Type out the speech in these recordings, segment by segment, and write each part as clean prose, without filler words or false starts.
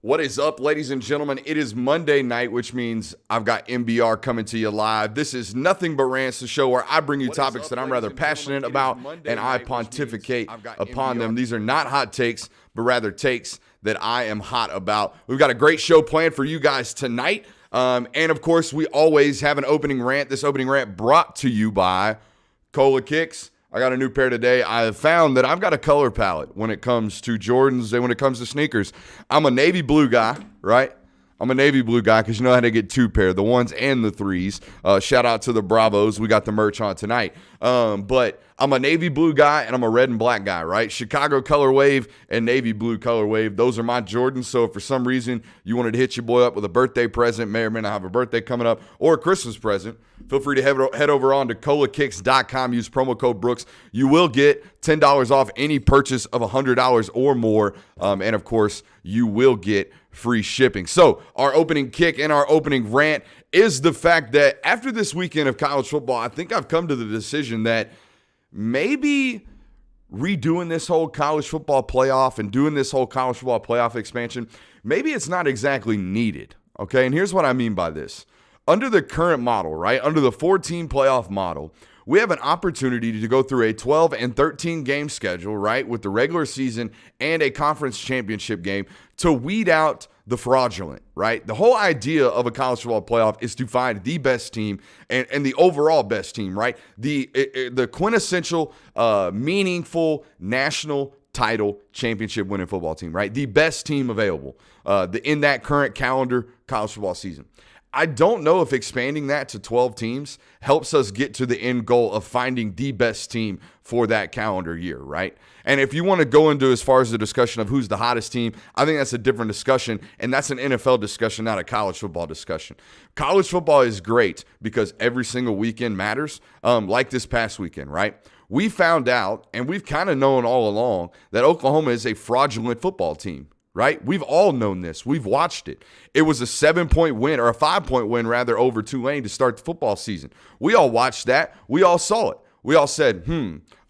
What is up, ladies and gentlemen? It is Monday night, which means I've got NBR coming to you live. This is Nothing But Rants, the show where I bring you topics that I'm rather passionate about and I pontificate upon them. These are not hot takes, but rather takes that I am hot about. We've got a great show planned for you guys tonight. And of course, we always have an opening rant. This opening rant brought to you by Cola Kicks. I got a new pair today. I have found that I've got a color palette when it comes to Jordans and when it comes to sneakers. I'm a navy blue guy, right? I'm a navy blue guy because you know how to get two pair, the ones and the threes. Shout out to the Bravos. We got the merch on tonight. But I'm a navy blue guy and I'm a red and black guy, right? Chicago color wave and navy blue color wave. Those are my Jordans. So if for some reason you wanted to hit your boy up with a birthday present, may or may not have a birthday coming up, or a Christmas present, feel free to head over on to colakicks.com. Use promo code Brooks. You will get $10 off any purchase of $100 or more. And of course, you will get free shipping. So our opening kick and our opening rant is the fact that after this weekend of college football, I think I've come to the decision that maybe redoing this whole college football playoff and doing this whole college football playoff expansion, maybe it's not exactly needed. Okay, and here's what I mean by this. Under the current model, right, under the 14 playoff model, we have an opportunity to go through a 12 and 13 game schedule, right, with the regular season and a conference championship game to weed out the fraudulent, right? The whole idea of a college football playoff is to find the best team and the overall best team, right? The quintessential, meaningful national title championship winning football team, right? The best team available in that current calendar college football season. I don't know if expanding that to 12 teams helps us get to the end goal of finding the best team for that calendar year, right? And if you want to go into as far as the discussion of who's the hottest team, I think that's a different discussion, and that's an NFL discussion, not a college football discussion. College football is great because every single weekend matters, like this past weekend, right? We found out, and we've kind of known all along, that Oklahoma is a fraudulent football team. Right? We've all known this. We've watched it. It was a 7-point win, or a 5-point win, rather, over Tulane to start the football season. We all watched that. We all saw it. We all said,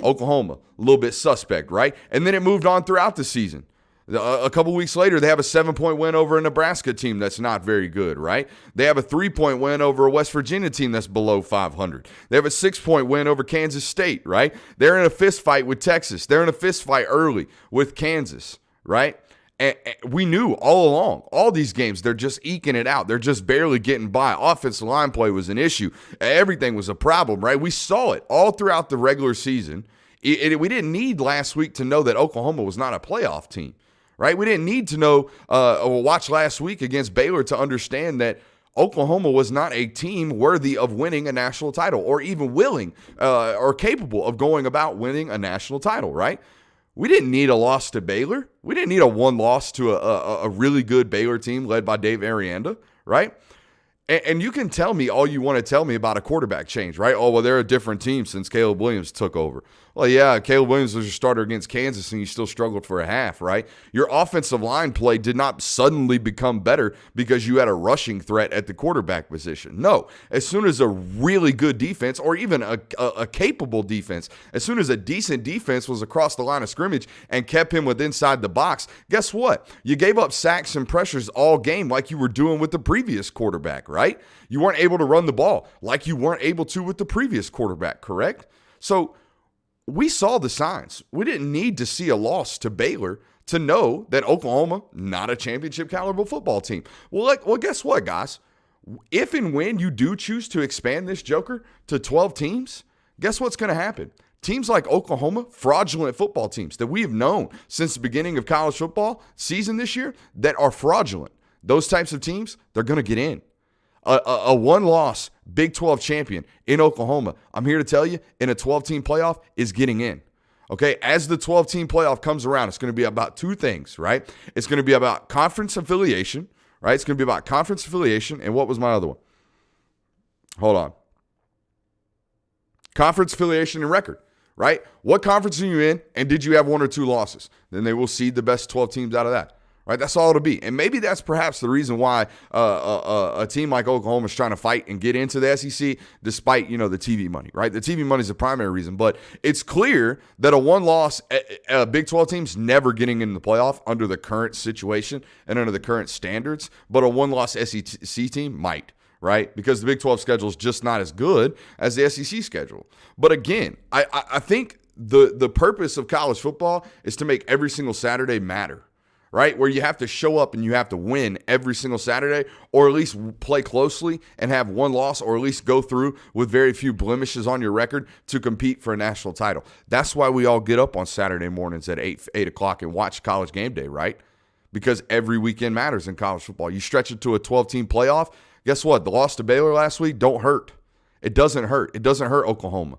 Oklahoma, a little bit suspect, right? And then it moved on throughout the season. A couple weeks later, they have a 7-point win over a Nebraska team that's not very good, right? They have a 3-point win over a West Virginia team that's below 500. They have a 6-point win over Kansas State, right? They're in a fist fight with Texas. They're in a fist fight early with Kansas, right? And we knew all along, all these games, they're just eking it out. They're just barely getting by. Offensive line play was an issue. Everything was a problem, right? We saw it all throughout the regular season. We didn't need last week to know that Oklahoma was not a playoff team, right? We didn't need to know or watch last week against Baylor to understand that Oklahoma was not a team worthy of winning a national title or even willing or capable of going about winning a national title, right? We didn't need a loss to Baylor. We didn't need a one loss to a really good Baylor team led by Dave Arianda, right? And you can tell me all you want to tell me about a quarterback change, right? Oh, well, they're a different team since Caleb Williams took over. Well, yeah, Caleb Williams was your starter against Kansas, and you still struggled for a half, right? Your offensive line play did not suddenly become better because you had a rushing threat at the quarterback position. No, as soon as a really good defense or even a capable defense, as soon as a decent defense was across the line of scrimmage and kept him with inside the box, guess what? You gave up sacks and pressures all game like you were doing with the previous quarterback, right? You weren't able to run the ball like you weren't able to with the previous quarterback, correct? So we saw the signs. We didn't need to see a loss to Baylor to know that Oklahoma, not a championship caliber football team. Well, guess what, guys? If and when you do choose to expand this joker to 12 teams, guess what's going to happen? Teams like Oklahoma, fraudulent football teams that we have known since the beginning of college football season this year that are fraudulent. Those types of teams, they're going to get in. A one-loss Big 12 champion in Oklahoma, I'm here to tell you, in a 12-team playoff is getting in. Okay, as the 12-team playoff comes around, it's going to be about two things, right? It's going to be about conference affiliation, right? It's going to be about conference affiliation, and what was my other one? Hold on. Conference affiliation and record, right? What conference are you in, and did you have one or two losses? Then they will seed the best 12 teams out of that. right? That's all it'll be. And maybe that's perhaps the reason why a team like Oklahoma is trying to fight and get into the SEC despite, the TV money, right? The TV money is the primary reason. But it's clear that a one-loss Big 12 team's never getting in the playoff under the current situation and under the current standards. But a one-loss SEC team might, right? Because the Big 12 schedule is just not as good as the SEC schedule. But again, I think the purpose of college football is to make every single Saturday matter, right? Where you have to show up and you have to win every single Saturday, or at least play closely and have one loss, or at least go through with very few blemishes on your record to compete for a national title. That's why we all get up on Saturday mornings at 8 o'clock and watch College Game Day, right? Because every weekend matters in college football. You stretch it to a 12-team playoff, guess what? The loss to Baylor last week don't hurt. It doesn't hurt. It doesn't hurt Oklahoma,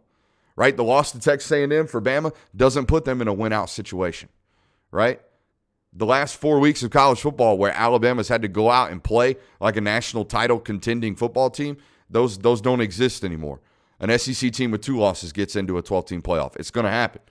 right? The loss to Texas A&M for Bama doesn't put them in a win-out situation, right? The last 4 weeks of college football where Alabama's had to go out and play like a national title contending football team, those don't exist anymore. An SEC team with 2 losses gets into a 12-team playoff. It's going to happen,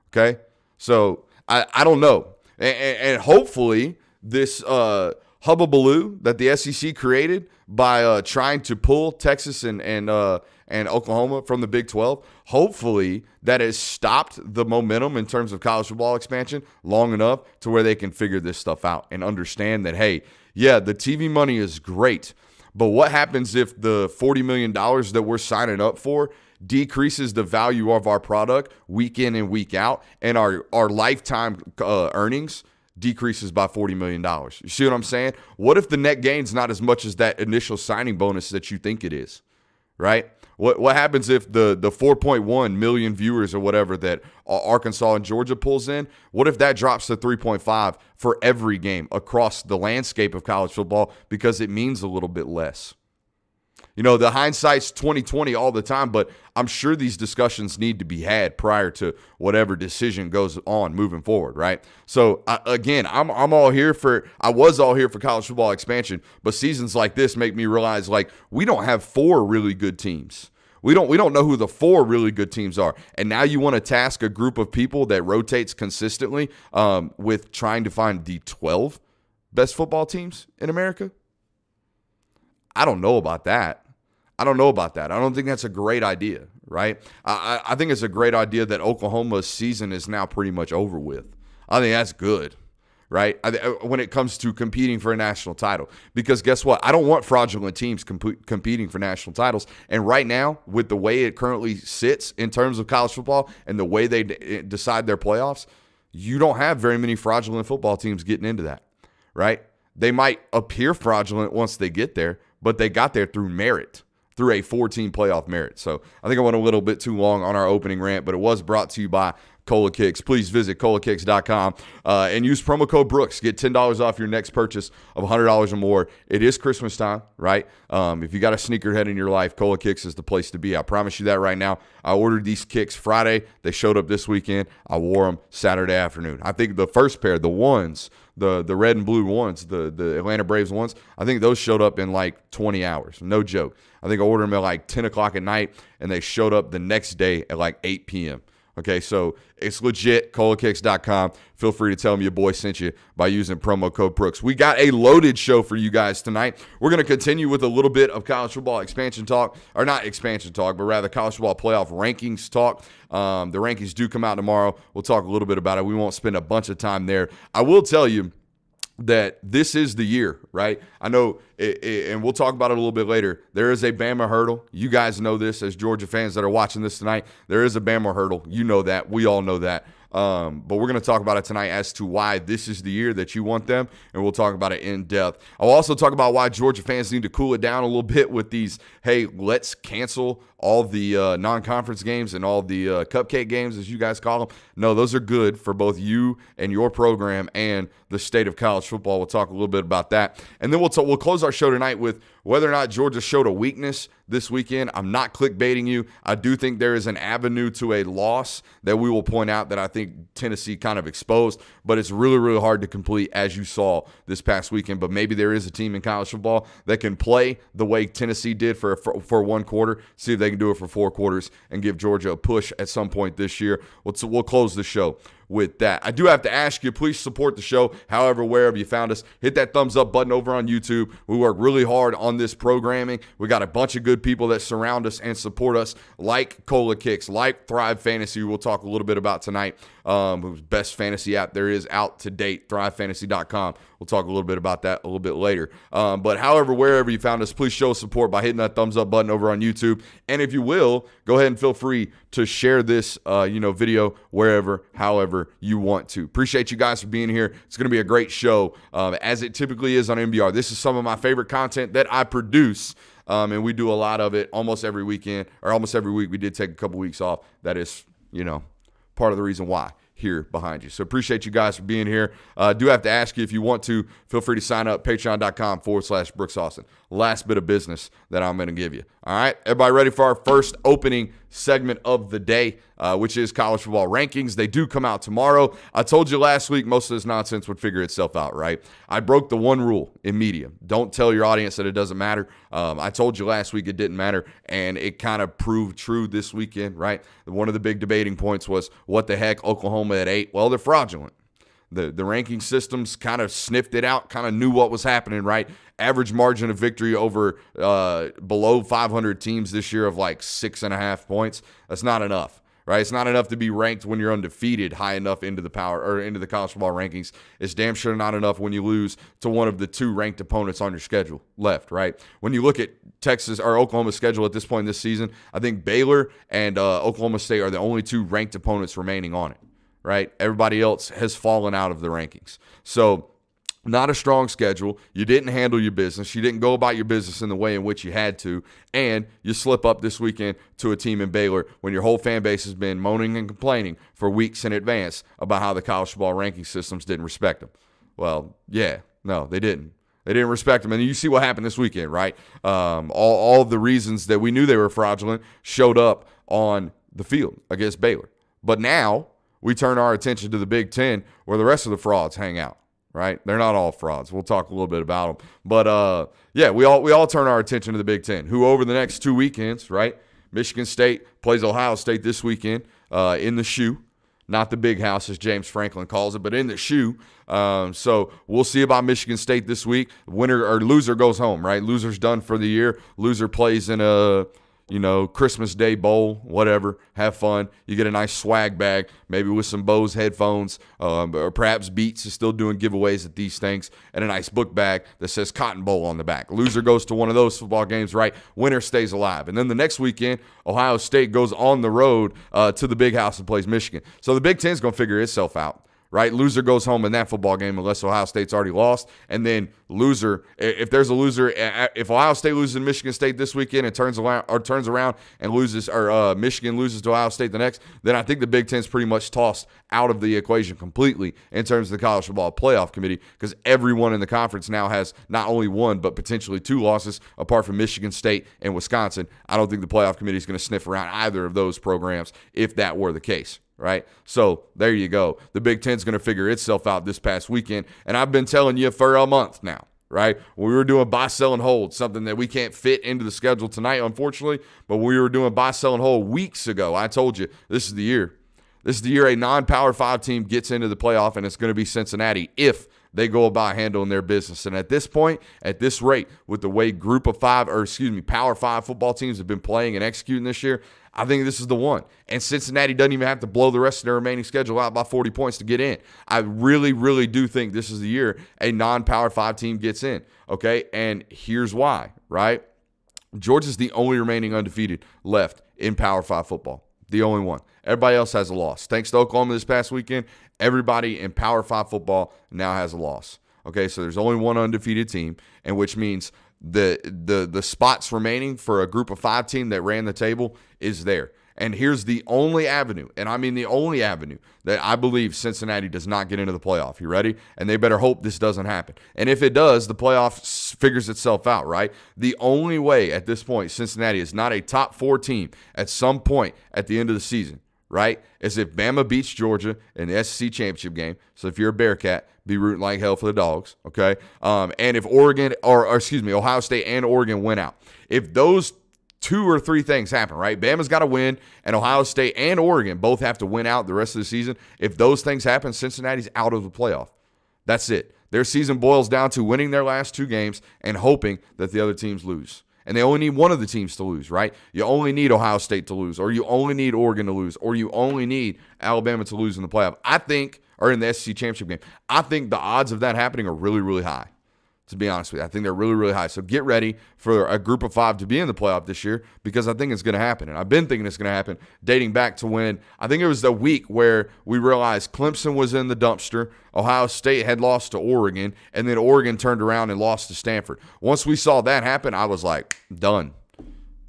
okay? So I don't know. And hopefully this hubbubaloo that the SEC created by trying to pull Texas and Oklahoma from the Big 12, hopefully that has stopped the momentum in terms of college football expansion long enough to where they can figure this stuff out and understand that, hey, yeah, the TV money is great, but what happens if the $40 million that we're signing up for decreases the value of our product week in and week out, and our lifetime earnings decreases by $40 million. You see what I'm saying? What if the net gain's not as much as that initial signing bonus that you think it is, right? What happens if the 4.1 million viewers or whatever that Arkansas and Georgia pulls in, what if that drops to 3.5 for every game across the landscape of college football because it means a little bit less? The hindsight's 2020 all the time, but I'm sure these discussions need to be had prior to whatever decision goes on moving forward, right? So again, I was all here for college football expansion, but seasons like this make me realize we don't have 4 really good teams. We don't know who the 4 really good teams are. And now you want to task a group of people that rotates consistently with trying to find the 12 best football teams in America? I don't know about that. I don't think that's a great idea, right? I think it's a great idea that Oklahoma's season is now pretty much over with. I think that's good, right? When it comes to competing for a national title. Because guess what? I don't want fraudulent teams competing for national titles. And right now, with the way it currently sits in terms of college football and the way they decide their playoffs, you don't have very many fraudulent football teams getting into that, right? They might appear fraudulent once they get there, but they got there through merit, through a 14 playoff merit. So I think I went a little bit too long on our opening rant, but it was brought to you by Cola Kicks. Please visit colakicks.com and use promo code Brooks. Get $10 off your next purchase of $100 or more. It is Christmas time, right? If you got a sneakerhead in your life, Cola Kicks is the place to be. I promise you that right now. I ordered these kicks Friday. They showed up this weekend. I wore them Saturday afternoon. I think the first pair, the ones, the red and blue ones, the Atlanta Braves ones, I think those showed up in 20 hours. No joke. I think I ordered them at 10 o'clock at night, and they showed up the next day at 8 p.m. Okay, so it's legit, colakicks.com. Feel free to tell me your boy sent you by using promo code Brooks. We got a loaded show for you guys tonight. We're going to continue with a little bit of college football expansion talk, or not expansion talk, but rather college football playoff rankings talk. The rankings do come out tomorrow. We'll talk a little bit about it. We won't spend a bunch of time there. I will tell you that this is the year, right? I know, and we'll talk about it a little bit later. There is a Bama hurdle. You guys know this as Georgia fans that are watching this tonight. There is a Bama hurdle. You know that. We all know that. But we're going to talk about it tonight as to why this is the year that you want them, and we'll talk about it in depth. I'll also talk about why Georgia fans need to cool it down a little bit with these, hey, let's cancel all the non-conference games and all the cupcake games, as you guys call them. No, those are good for both you and your program and the state of college football. We'll talk a little bit about that. And then we'll close our show tonight with whether or not Georgia showed a weakness this weekend. I'm not clickbaiting you. I do think there is an avenue to a loss that we will point out that I think Tennessee kind of exposed, but it's really, really hard to complete, as you saw this past weekend. But maybe there is a team in college football that can play the way Tennessee did for one quarter, see if they can do it for 4 quarters and give Georgia a push at some point this year. We'll close the show with that. I do have to ask you, please support the show, however, wherever you found us. Hit that thumbs up button over on YouTube. We work really hard on this programming. We got a bunch of good people that surround us and support us, like Cola Kicks, like Thrive Fantasy, we'll talk a little bit about tonight. Best fantasy app there is out to date, thrivefantasy.com. We'll talk a little bit about that a little bit later. But however, wherever you found us, please show support by hitting that thumbs up button over on YouTube. And if you will, go ahead and feel free to share this video wherever, however you want to. Appreciate you guys for being here. It's going to be a great show, as it typically is on NBR. This is some of my favorite content that I produce. And we do a lot of it almost every weekend, or almost every week. We did take a couple weeks off. That is, part of the reason why here behind you. So appreciate you guys for being here. Do have to ask you, if you want to, feel free to sign up, patreon.com/Brooks Austin. Last bit of business that I'm going to give you. All right, everybody ready for our first opening segment of the day, which is college football rankings. They do come out tomorrow. I told you last week most of this nonsense would figure itself out, right? I broke the one rule in media. Don't tell your audience that it doesn't matter. I told you last week it didn't matter, and it kind of proved true this weekend, right? One of the big debating points was, what the heck, Oklahoma at 8? Well, they're fraudulent. The ranking systems kind of sniffed it out, kind of knew what was happening, right? Average margin of victory over below 500 teams this year of like 6.5 points. That's not enough, right? It's not enough to be ranked when you're undefeated high enough into the into the college football rankings. It's damn sure not enough when you lose to one of the two ranked opponents on your schedule left, right? When you look at Texas or Oklahoma's schedule at this point in this season, I think Baylor and Oklahoma State are the only two ranked opponents remaining on it. Right? Everybody else has fallen out of the rankings. So not a strong schedule. You didn't handle your business. You didn't go about your business in the way in which you had to. And you slip up this weekend to a team in Baylor when your whole fan base has been moaning and complaining for weeks in advance about how the college football ranking systems didn't respect them. Well, yeah, no, they didn't. They didn't respect them. And you see what happened this weekend, right? All of the reasons that we knew they were fraudulent showed up on the field against Baylor. But now we turn our attention to the Big Ten, where the rest of the frauds hang out, right? They're not all frauds. We'll talk a little bit about them. But, we all turn our attention to the Big Ten, who over the next 2 weekends, right? Michigan State plays Ohio State this weekend in the shoe. Not the big house, as James Franklin calls it, but in the shoe. So we'll see about Michigan State this week. Winner or loser goes home, right? Loser's done for the year. Loser plays in a Christmas Day bowl, whatever. Have fun. You get a nice swag bag, maybe with some Bose headphones, or perhaps Beats is still doing giveaways at these things, and a nice book bag that says Cotton Bowl on the back. Loser goes to one of those football games, right? Winner stays alive. And then the next weekend, Ohio State goes on the road to the big house and plays Michigan. So the Big Ten's going to figure itself out. Right, loser goes home in that football game unless Ohio State's already lost. And then loser, if there's a loser, if Ohio State loses to Michigan State this weekend and turns around and loses, or Michigan loses to Ohio State the next, then I think the Big Ten's pretty much tossed out of the equation completely in terms of the college football playoff committee, because everyone in the conference now has not only one but potentially 2 losses apart from Michigan State and Wisconsin. I don't think the playoff committee is going to sniff around either of those programs if that were the case. Right? So there you go. The Big Ten's going to figure itself out this past weekend. And I've been telling you for a month now, right? We were doing buy, sell, and hold, something that we can't fit into the schedule tonight, unfortunately. But we were doing buy, sell, and hold weeks ago. I told you this is the year. This is the year a non-Power 5 team gets into the playoff, and it's going to be Cincinnati if they go about handling their business. And at this point, at this rate, with the way Power 5 football teams have been playing and executing this year, I think this is the one. And Cincinnati doesn't even have to blow the rest of their remaining schedule out by 40 points to get in. I really, really do think this is the year a non-Power 5 team gets in, okay? And here's why, right? Georgia's the only remaining undefeated left in Power 5 football, the only one. Everybody else has a loss. Thanks to Oklahoma this past weekend, everybody in Power 5 football now has a loss, okay? So there's only one undefeated team, and which means the spots remaining for a group of 5 team that ran the table is there. And here's the only avenue, and I mean the only avenue, that I believe Cincinnati does not get into the playoff. You ready? And they better hope this doesn't happen. And if it does, the playoff figures itself out, right? The only way at this point Cincinnati is not a top 4 team at some point at the end of the season, right, is if Bama beats Georgia in the SEC championship game. So if you're a Bearcat, be rooting like hell for the Dogs, okay? And if Ohio State and Oregon win out. If those two or three things happen, right? Bama's got to win, and Ohio State and Oregon both have to win out the rest of the season. If those things happen, Cincinnati's out of the playoff. That's it. Their season boils down to winning their last two games and hoping that the other teams lose. And they only need one of the teams to lose, right? You only need Ohio State to lose, or you only need Oregon to lose, or you only need Alabama to lose in the playoff. I think, or in the SEC championship game, I think the odds of that happening are really, really high. To be honest with you, I think they're really, really high. So get ready for a group of five to be in the playoff this year, because I think it's going to happen. And I've been thinking it's going to happen dating back to when, I think it was the week where we realized Clemson was in the dumpster, Ohio State had lost to Oregon, and then Oregon turned around and lost to Stanford. Once we saw that happen, I was like, done.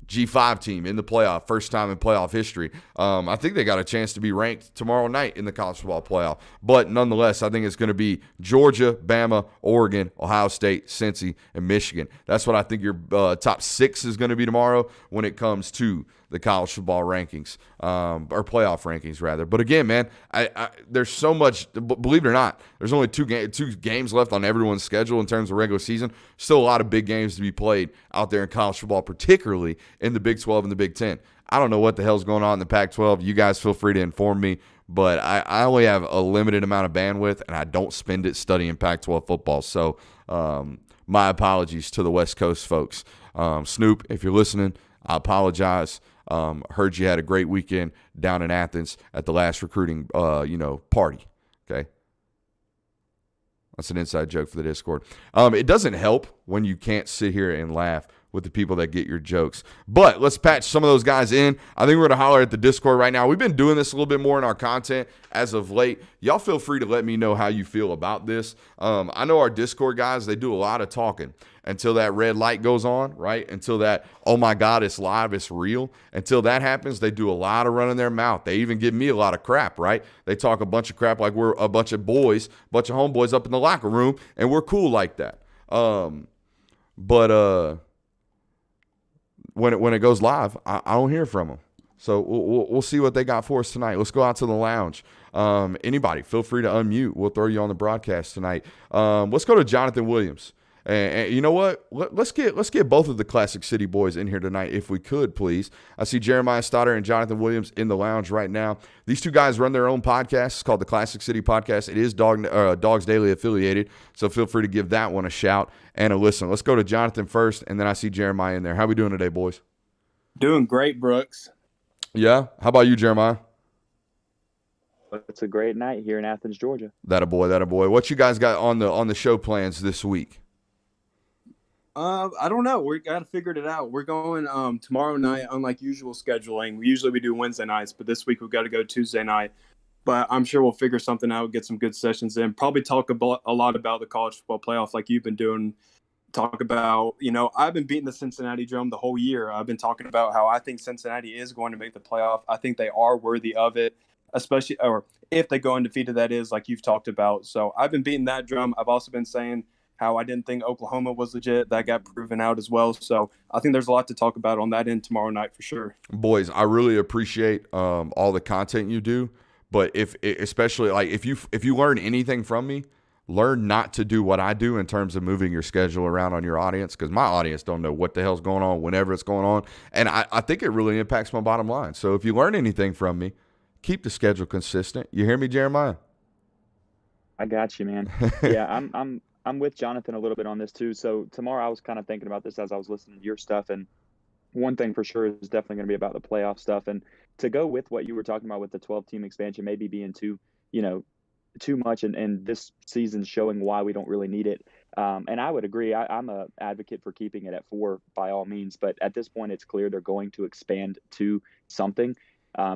G5 team in the playoff, first time in playoff history. I think they got a chance to be ranked tomorrow night in the college football playoff. But nonetheless, I think it's going to be Georgia, Bama, Oregon, Ohio State, Cincy, and Michigan. That's what I think your top six is going to be tomorrow when it comes to the college football rankings, or playoff rankings, rather. But again, man, there's so much. Believe it or not, there's only two games left on everyone's schedule in terms of regular season. Still a lot of big games to be played out there in college football, particularly in the Big 12 and the Big 10. I don't know what the hell's going on in the Pac-12. You guys feel free to inform me, but I only have a limited amount of bandwidth, and I don't spend it studying Pac-12 football. So my apologies to the West Coast folks. Snoop, if you're listening, I apologize. Heard you had a great weekend down in Athens at the last recruiting, party. Okay. That's an inside joke for the Discord. It doesn't help when you can't sit here and laugh with the people that get your jokes. But let's patch some of those guys in. I think we're going to holler at the Discord right now. We've been doing this a little bit more in our content as of late. Y'all feel free to let me know how you feel about this. I know our Discord guys, they do a lot of talking until that red light goes on, right? Until that, oh my God, it's live, it's real. Until that happens, they do a lot of running their mouth. They even give me a lot of crap, right? They talk a bunch of crap like we're a bunch of boys, a bunch of homeboys up in the locker room, and we're cool like that. When it goes live, I don't hear from them. So we'll see what they got for us tonight. Let's go out to the lounge. Anybody, feel free to unmute. We'll throw you on the broadcast tonight. Let's go to Jonathan Williams. And you know what? Let's get both of the Classic City boys in here tonight, if we could, please. I see Jeremiah Stoddard and Jonathan Williams in the lounge right now. These two guys run their own podcast. It's called the Classic City Podcast. It is Dogs Daily affiliated, so feel free to give that one a shout and a listen. Let's go to Jonathan first, and then I see Jeremiah in there. How we doing today, boys? Doing great, Brooks. Yeah? How about you, Jeremiah? It's a great night here in Athens, Georgia. That a boy. What you guys got on the show plans this week? I don't know. We got to figure it out. We're going tomorrow night, unlike usual scheduling. We do Wednesday nights, but this week we've got to go Tuesday night. But I'm sure we'll figure something out, get some good sessions in. Probably talk a lot about the college football playoff like you've been doing. Talk about, I've been beating the Cincinnati drum the whole year. I've been talking about how I think Cincinnati is going to make the playoff. I think they are worthy of it, especially, or if they go undefeated, that is, like you've talked about. So I've been beating that drum. I've also been saying how I didn't think Oklahoma was legit. That got proven out as well. So I think there's a lot to talk about on that end tomorrow night for sure. Boys, I really appreciate all the content you do. But especially if you learn anything from me, learn not to do what I do in terms of moving your schedule around on your audience, because my audience don't know what the hell's going on whenever it's going on. And I think it really impacts my bottom line. So if you learn anything from me, keep the schedule consistent. You hear me, Jeremiah? I got you, man. Yeah, I'm with Jonathan a little bit on this too. So tomorrow I was kind of thinking about this as I was listening to your stuff, and one thing for sure is definitely going to be about the playoff stuff. And to go with what you were talking about with the 12-team expansion maybe being too much, and this season's showing why we don't really need it. And I would agree. I'm an advocate for keeping it at 4 by all means, but at this point it's clear they're going to expand to something.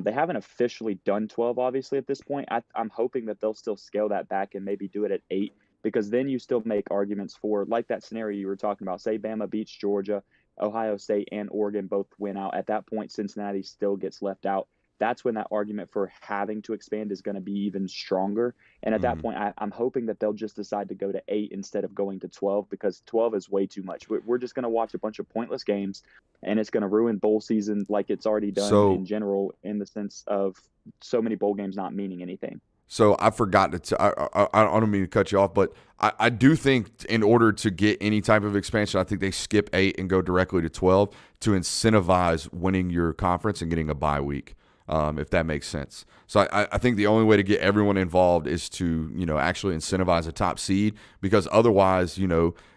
They haven't officially done 12, obviously, at this point. I'm hoping that they'll still scale that back and maybe do it at 8, because then you still make arguments for, like that scenario you were talking about, say Bama beats Georgia, Ohio State and Oregon both win out. At that point, Cincinnati still gets left out. That's when that argument for having to expand is going to be even stronger. And at that point, I'm hoping that they'll just decide to go to 8 instead of going to 12, because 12 is way too much. We're just going to watch a bunch of pointless games, and it's going to ruin bowl season like it's already done in general, in the sense of so many bowl games not meaning anything. So I forgot to I don't mean to cut you off, but I do think in order to get any type of expansion, I think they skip 8 and go directly to 12 to incentivize winning your conference and getting a bye week, if that makes sense. So I think the only way to get everyone involved is to, actually incentivize a top seed, because otherwise,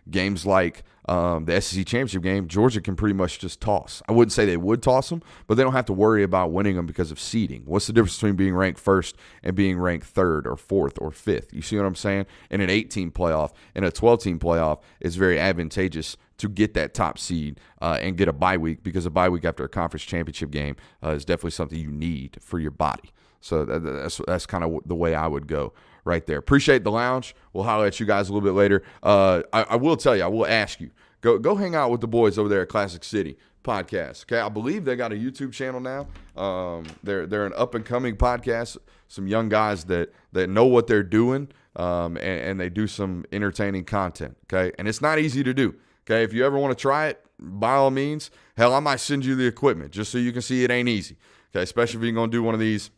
games like the SEC championship game, Georgia can pretty much just toss. I wouldn't say they would toss them, but they don't have to worry about winning them because of seeding. What's the difference between being ranked first and being ranked third or fourth or fifth? You see what I'm saying? In an 8-team playoff, in a 12-team playoff, it's very advantageous to get that top seed and get a bye week, because a bye week after a conference championship game is definitely something you need for your body. So that's kind of the way I would go right there. Appreciate the lounge. We'll holler at you guys a little bit later. I will tell you, I will ask you, go hang out with the boys over there at Classic City Podcast. Okay, I believe they got a YouTube channel now. They're an up and coming podcast. Some young guys that know what they're doing, and they do some entertaining content. Okay, and it's not easy to do. Okay, if you ever want to try it, by all means, hell, I might send you the equipment just so you can see it ain't easy. Okay, especially if you're going to do one of these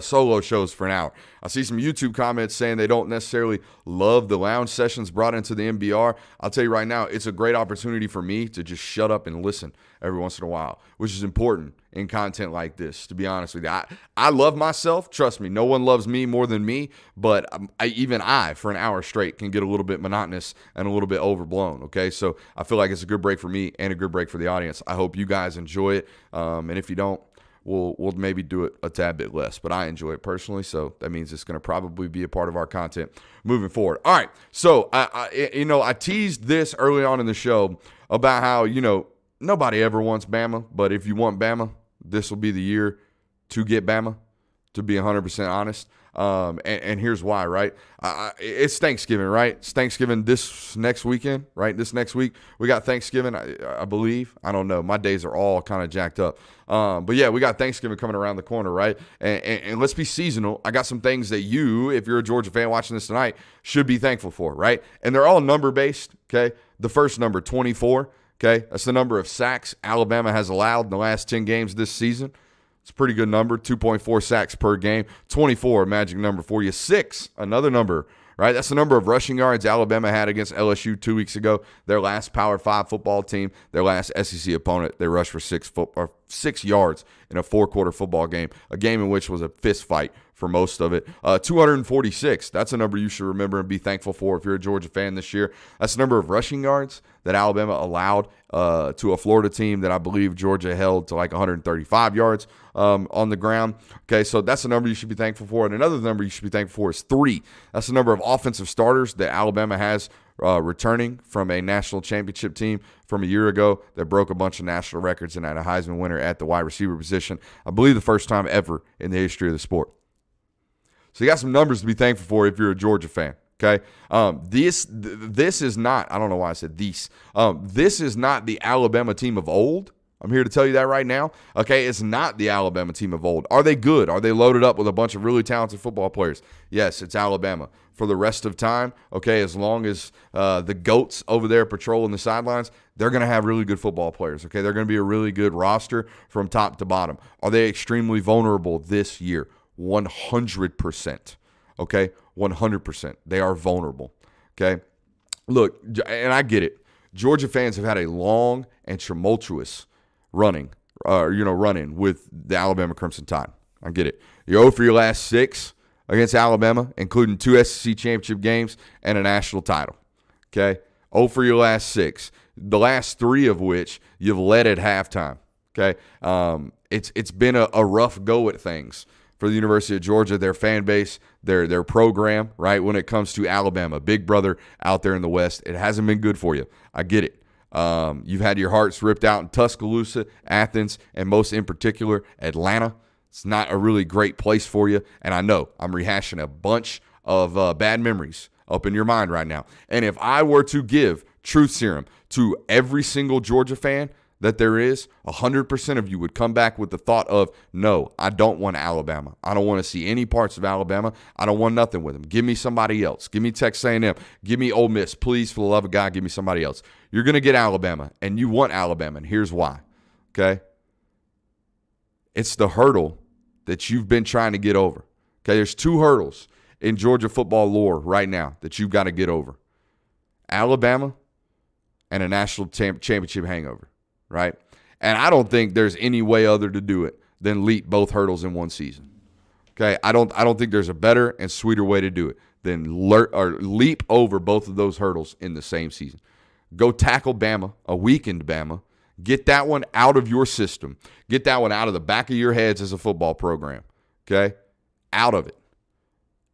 solo shows for an hour. I see some YouTube comments saying they don't necessarily love the lounge sessions brought into the NBR. I'll tell you right now, it's a great opportunity for me to just shut up and listen every once in a while, which is important in content like this, to be honest with you. I love myself. Trust me, no one loves me more than me, but even I, for an hour straight, can get a little bit monotonous and a little bit overblown, okay? So I feel like it's a good break for me and a good break for the audience. I hope you guys enjoy it, and if you don't, We'll maybe do it a tad bit less, but I enjoy it personally, so that means it's going to probably be a part of our content moving forward. All right, so I teased this early on in the show about how nobody ever wants Bama, but if you want Bama, this will be the year to get Bama. To be 100% honest, and here's why. Right, it's Thanksgiving. Right, it's Thanksgiving this next weekend. Right, this next week we got Thanksgiving. I believe. I don't know. My days are all kind of jacked up. But yeah, we got Thanksgiving coming around the corner. Right, and let's be seasonal. I got some things that you, if you're a Georgia fan watching this tonight, should be thankful for. Right, and they're all number based. Okay, the first number 24. Okay, that's the number of sacks Alabama has allowed in the last 10 games this season. It's a pretty good number, 2.4 sacks per game. 24, a magic number for you. 6, another number, right? That's the number of rushing yards Alabama had against LSU 2 weeks ago. Their last Power 5 football team, their last SEC opponent, they rushed for 6 yards in a 4-quarter football game, a game in which was a fist fight for most of it. 246, that's a number you should remember and be thankful for if you're a Georgia fan this year. That's the number of rushing yards that Alabama allowed to a Florida team that I believe Georgia held to like 135 yards on the ground. Okay, so that's the number you should be thankful for. And another number you should be thankful for is 3. That's the number of offensive starters that Alabama has returning from a national championship team from a year ago that broke a bunch of national records and had a Heisman winner at the wide receiver position. I believe the first time ever in the history of the sport. So you got some numbers to be thankful for if you're a Georgia fan. Okay, this is not. I don't know why I said these. This is not the Alabama team of old. I'm here to tell you that right now. Okay, it's not the Alabama team of old. Are they good? Are they loaded up with a bunch of really talented football players? Yes, it's Alabama. For the rest of time, okay, as long as the GOATs over there patrolling the sidelines, they're going to have really good football players, okay? They're going to be a really good roster from top to bottom. Are they extremely vulnerable this year? 100%, okay? 100%. They are vulnerable, okay? Look, and I get it. Georgia fans have had a long and tumultuous run-in with the Alabama Crimson Tide. I get it. You're 0 for your last 6 against Alabama, including 2 SEC championship games and a national title. Okay? 0 for your last 6. The last 3 of which you've led at halftime. Okay? It's been a rough go at things for the University of Georgia, their fan base, their program, right, when it comes to Alabama. Big brother out there in the West. It hasn't been good for you. I get it. You've had your hearts ripped out in Tuscaloosa, Athens, and most in particular, Atlanta. It's not a really great place for you, and I know I'm rehashing a bunch of bad memories up in your mind right now. And if I were to give truth serum to every single Georgia fan that there is, 100% of you would come back with the thought of, no, I don't want Alabama. I don't want to see any parts of Alabama. I don't want nothing with them. Give me somebody else. Give me Texas A&M. Give me Ole Miss. Please, for the love of God, give me somebody else. You're going to get Alabama, and you want Alabama, and here's why, okay? It's the hurdle that you've been trying to get over, Okay, there's 2 hurdles in Georgia football lore right now that you've got to get over. Alabama and a national championship hangover, right? And I don't think there's any way other to do it than leap both hurdles in one season. Okay, I don't think there's a better and sweeter way to do it than leap over both of those hurdles in the same season. Go tackle Bama, a weakened Bama. Get that one out of your system. Get that one out of the back of your heads as a football program. Okay, out of it.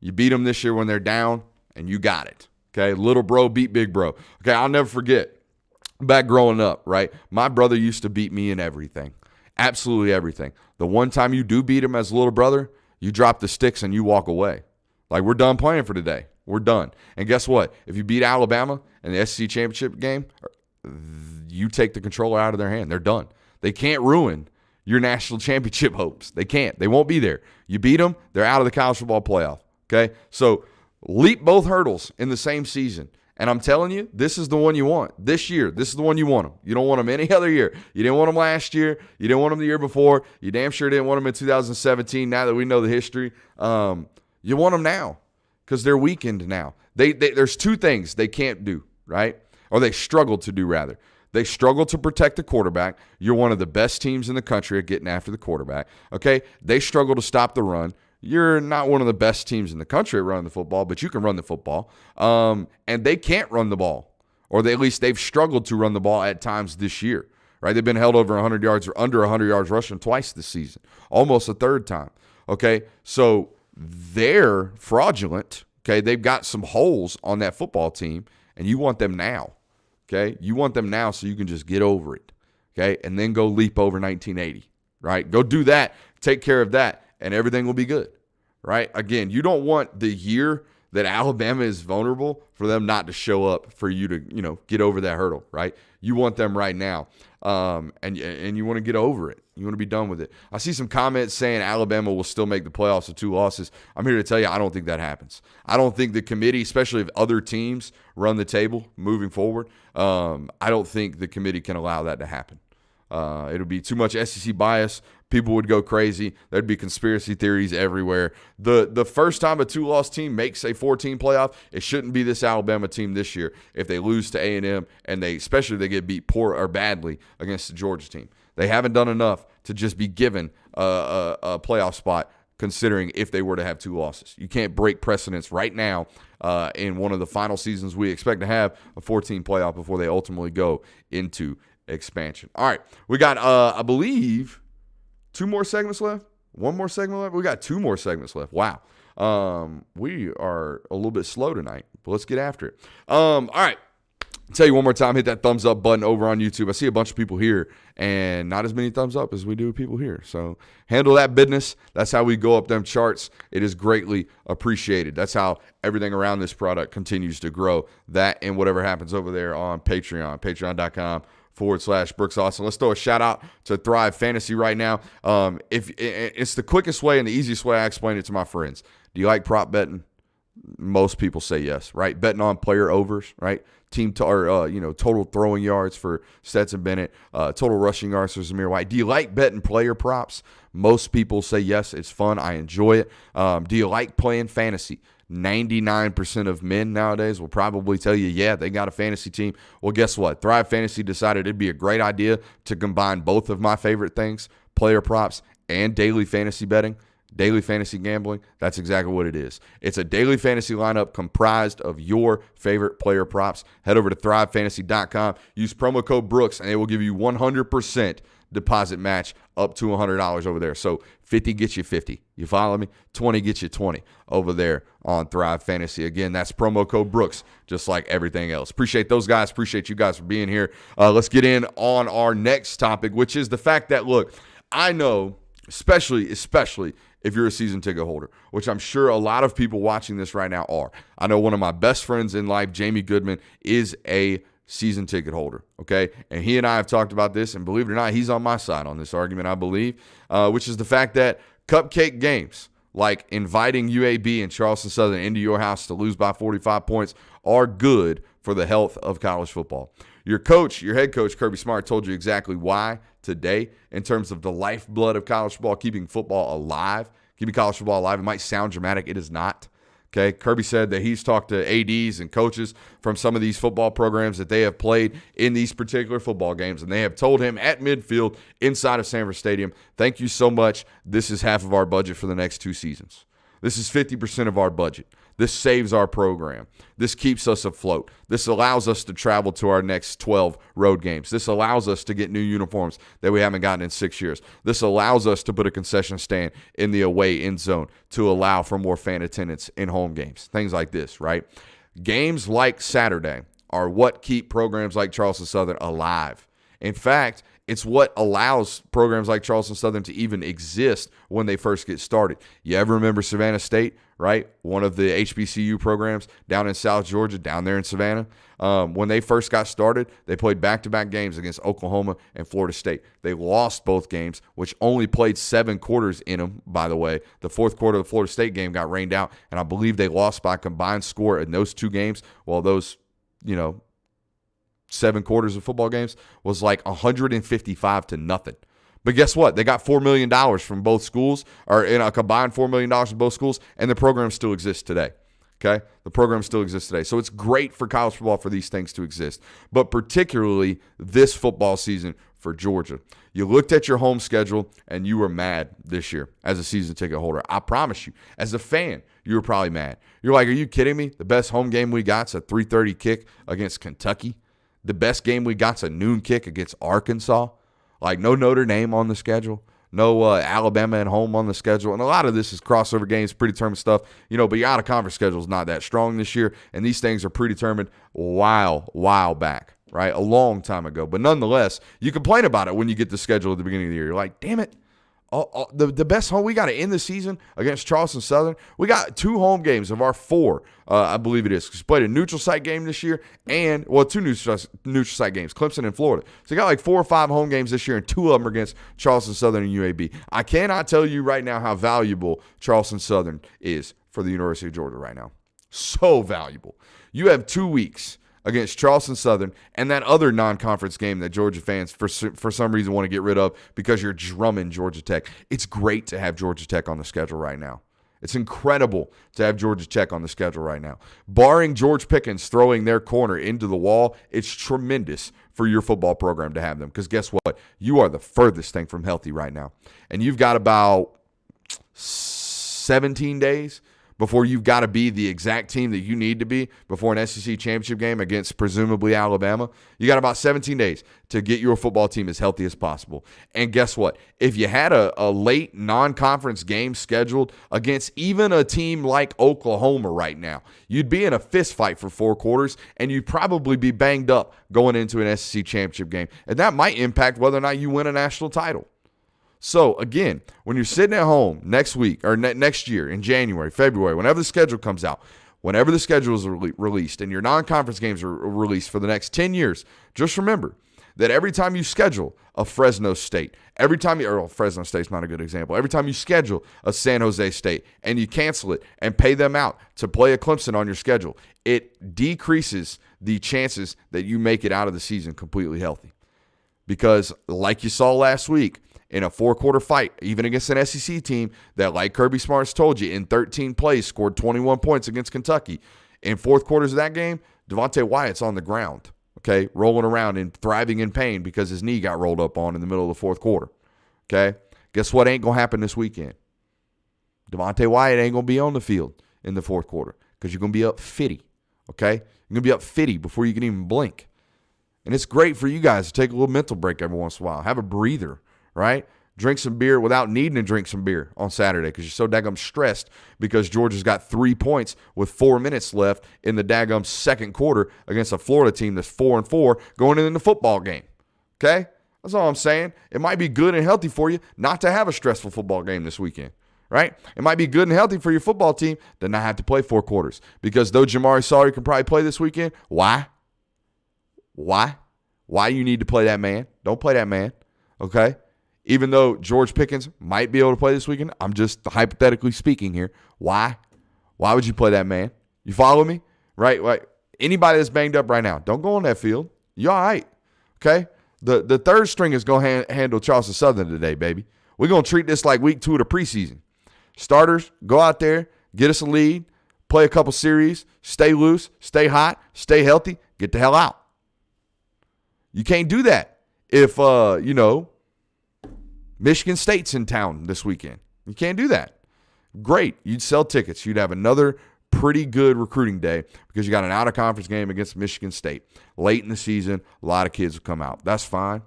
You beat them this year when they're down, and you got it. Okay, little bro beat big bro. Okay, I'll never forget back growing up, right? My brother used to beat me in everything, absolutely everything. The one time you do beat him as a little brother, you drop the sticks and you walk away. Like, we're done playing for today. We're done. And guess what? If you beat Alabama in the SEC championship game, you take the controller out of their hand. They're done. They can't ruin your national championship hopes. They can't. They won't be there. You beat them, they're out of the college football playoff. Okay? So leap both hurdles in the same season. And I'm telling you, this is the one you want. This year, this is the one you want them. You don't want them any other year. You didn't want them last year. You didn't want them the year before. You damn sure didn't want them in 2017, now that we know the history. You want them now because they're weakened now. There's 2 things they can't do, right? Or they struggle to do, rather. They struggle to protect the quarterback. You're one of the best teams in the country at getting after the quarterback, okay? They struggle to stop the run. You're not one of the best teams in the country at running the football, but you can run the football. And they can't run the ball, or at least they've struggled to run the ball at times this year, right? They've been held over 100 yards or under 100 yards rushing twice this season, almost a third time, okay? So they're fraudulent, okay? They've got some holes on that football team, and you want them now, okay? You want them now so you can just get over it, okay? And then go leap over 1980, right? Go do that, take care of that, and everything will be good, right? Again, you don't want the year that Alabama is vulnerable for them not to show up for you to, get over that hurdle, right? You want them right now, and you want to get over it. You want to be done with it. I see some comments saying Alabama will still make the playoffs with 2 losses. I'm here to tell you, I don't think that happens. I don't think the committee, especially if other teams run the table moving forward, I don't think the committee can allow that to happen. It'll be too much SEC bias. People would go crazy. There'd be conspiracy theories everywhere. The first time a 2-loss team makes a 14 playoff, it shouldn't be this Alabama team this year if they lose to A&M and especially if they get beat poor or badly against the Georgia team. They haven't done enough to just be given a playoff spot, considering if they were to have 2 losses. You can't break precedence right now in one of the final seasons we expect to have a 14 playoff before they ultimately go into expansion. All right, we got, I believe, 2 more segments left. 1 more segment left. We got 2 more segments left. Wow. We are a little bit slow tonight, but let's get after it. All right. I'll tell you one more time, hit that thumbs up button over on YouTube. I see a bunch of people here and not as many thumbs up as we do people here. So handle that business. That's how we go up them charts. It is greatly appreciated. That's how everything around this product continues to grow. That and whatever happens over there on Patreon, patreon.com/Brooks Austin. Let's throw a shout out to Thrive Fantasy right now. If it's the quickest way and the easiest way I explain it to my friends. Do you like prop betting? Most people say yes, right? Betting on player overs, right? Total throwing yards for Stetson Bennett, total rushing yards for Zamir White. Do you like betting player props? Most people say yes. It's fun. I enjoy it. Do you like playing fantasy? 99% of men nowadays will probably tell you, yeah, they got a fantasy team. Well, guess what? Thrive Fantasy decided it'd be a great idea to combine both of my favorite things, player props and daily fantasy betting. Daily fantasy gambling, that's exactly what it is. It's a daily fantasy lineup comprised of your favorite player props. Head over to thrivefantasy.com. Use promo code Brooks, and it will give you 100% deposit match up to $100 over there. So 50 gets you 50. You follow me? 20 gets you 20 over there on Thrive Fantasy. Again, that's promo code Brooks, just like everything else. Appreciate those guys. Appreciate you guys for being here. Let's get in on our next topic, which is the fact that, look, I know, especially if you're a season ticket holder, which I'm sure a lot of people watching this right now are. I know one of my best friends in life, Jamie Goodman, is a season ticket holder, okay? And he and I have talked about this, and believe it or not, he's on my side on this argument, I believe, which is the fact that cupcake games, like inviting UAB and Charleston Southern into your house to lose by 45 points, are good for the health of college football. Your head coach, Kirby Smart, told you exactly why today in terms of the lifeblood of college football, keeping football alive, Keeping college football alive. It might sound dramatic. It is not. Okay, Kirby said that he's talked to ADs and coaches from some of these football programs that they have played in these particular football games, and they have told him at midfield inside of Sanford Stadium, thank you so much. This is half of our budget for the next 2 seasons. This is 50% of our budget. This saves our program. This keeps us afloat. This allows us to travel to our next 12 road games. This allows us to get new uniforms that we haven't gotten in 6 years. This allows us to put a concession stand in the away end zone to allow for more fan attendance in home games. Things like this, right? Games like Saturday are what keep programs like Charleston Southern alive. In fact, it's what allows programs like Charleston Southern to even exist when they first get started. You ever remember Savannah State, right? One of the HBCU programs down in South Georgia, down there in Savannah. When they first got started, they played back-to-back games against Oklahoma and Florida State. They lost both games, which only played 7 quarters in them, by the way. The fourth quarter of the Florida State game got rained out, and I believe they lost by a combined score in those 2 games, while those, 7 quarters of football games was like 155 to nothing. But guess what? They got $4 million from both schools, or in a combined $4 million from both schools, and the program still exists today. Okay? The program still exists today. So it's great for college football for these things to exist, but particularly this football season for Georgia. You looked at your home schedule, and you were mad this year as a season ticket holder. I promise you, as a fan, you were probably mad. You're like, are you kidding me? The best home game we got's a 3:30 kick against Kentucky. The best game we got's a noon kick against Arkansas. Like, no Notre Dame on the schedule. No Alabama at home on the schedule. And a lot of this is crossover games, predetermined stuff. But your out-of-conference schedule is not that strong this year. And these things are predetermined a while back, right? A long time ago. But nonetheless, you complain about it when you get the schedule at the beginning of the year. You're like, damn it. The best home, we got to end the season against Charleston Southern. We got 2 home games of our 4, I believe it is. We played a neutral site game this year and, 2 neutral site games, Clemson and Florida. So you got like 4 or 5 home games this year, and 2 of them are against Charleston Southern and UAB. I cannot tell you right now how valuable Charleston Southern is for the University of Georgia right now. So valuable. You have 2 weeks against Charleston Southern and that other non-conference game that Georgia fans for some reason want to get rid of because you're drumming Georgia Tech. It's great to have Georgia Tech on the schedule right now. It's incredible to have Georgia Tech on the schedule right now. Barring George Pickens throwing their corner into the wall, it's tremendous for your football program to have them, because guess what? You are the furthest thing from healthy right now. And you've got about 17 days before you've got to be the exact team that you need to be before an SEC championship game against presumably Alabama. You got about 17 days to get your football team as healthy as possible. And guess what? If you had a late non-conference game scheduled against even a team like Oklahoma right now, you'd be in a fist fight for 4 quarters, and you'd probably be banged up going into an SEC championship game. And that might impact whether or not you win a national title. So, again, when you're sitting at home next week or next year in January, February, whenever the schedule comes out, whenever the schedule is released and your non-conference games are released for the next 10 years, just remember that every time you schedule a Fresno State, Fresno State's not a good example, every time you schedule a San Jose State and you cancel it and pay them out to play a Clemson on your schedule, it decreases the chances that you make it out of the season completely healthy. Because like you saw last week, in a 4-quarter fight, even against an SEC team that, like Kirby Smart's told you, in 13 plays scored 21 points against Kentucky. In 4th quarters of that game, Devontae Wyatt's on the ground, okay, rolling around and thriving in pain because his knee got rolled up on in the middle of the 4th quarter, okay? Guess what ain't going to happen this weekend? Devontae Wyatt ain't going to be on the field in the 4th quarter because you're going to be up 50, okay? You're going to be up 50 before you can even blink. And it's great for you guys to take a little mental break every once in a while. Have a breather. Right? Drink some beer without needing to drink some beer on Saturday because you're so daggum stressed because Georgia's got 3 points with 4 minutes left in the daggum 2nd quarter against a Florida team that's 4-4 going into the football game. Okay? That's all I'm saying. It might be good and healthy for you not to have a stressful football game this weekend. Right? It might be good and healthy for your football team to not have to play 4 quarters because though Jamari Sawyer can probably play this weekend, why? Why you need to play that man? Don't play that man. Okay? Even though George Pickens might be able to play this weekend, I'm just hypothetically speaking here. Why? Why would you play that man? You follow me? Right? Like anybody that's banged up right now, don't go on that field. You all right. Okay? The third string is going to handle Charleston Southern today, baby. We're going to treat this like week 2 of the preseason. Starters, go out there, get us a lead, play a couple series, stay loose, stay hot, stay healthy, get the hell out. You can't do that if, Michigan State's in town this weekend. You can't do that. Great. You'd sell tickets. You'd have another pretty good recruiting day because you got an out-of-conference game against Michigan State. Late in the season, a lot of kids will come out. That's fine.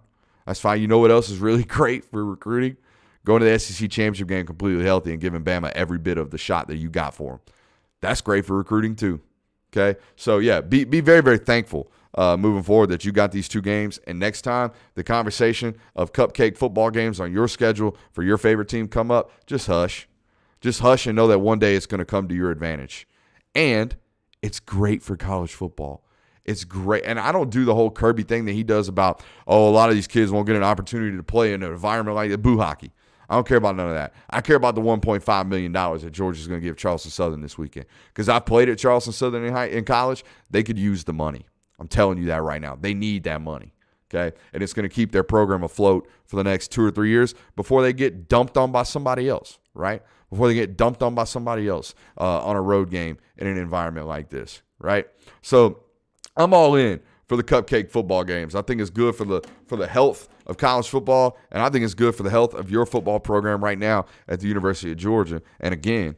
That's fine. You know what else is really great for recruiting? Going to the SEC championship game completely healthy and giving Bama every bit of the shot that you got for them. That's great for recruiting too. Okay? So, yeah, be very, very thankful moving forward that you got these 2 games. And next time the conversation of cupcake football games on your schedule for your favorite team come up, just hush. Just hush and know that one day it's going to come to your advantage. And it's great for college football. It's great. And I don't do the whole Kirby thing that he does about, a lot of these kids won't get an opportunity to play in an environment like that. Boo hockey. I don't care about none of that. I care about the $1.5 million that Georgia's going to give Charleston Southern this weekend. Because I played at Charleston Southern in college. They could use the money. I'm telling you that right now. They need that money. Okay? And it's going to keep their program afloat for the next 2 or 3 years before they get dumped on by somebody else, right? Before they get dumped on by somebody else on a road game in an environment like this, right? So I'm all in for the cupcake football games. I think it's good for the health of college football, and I think it's good for the health of your football program right now at the University of Georgia. And again,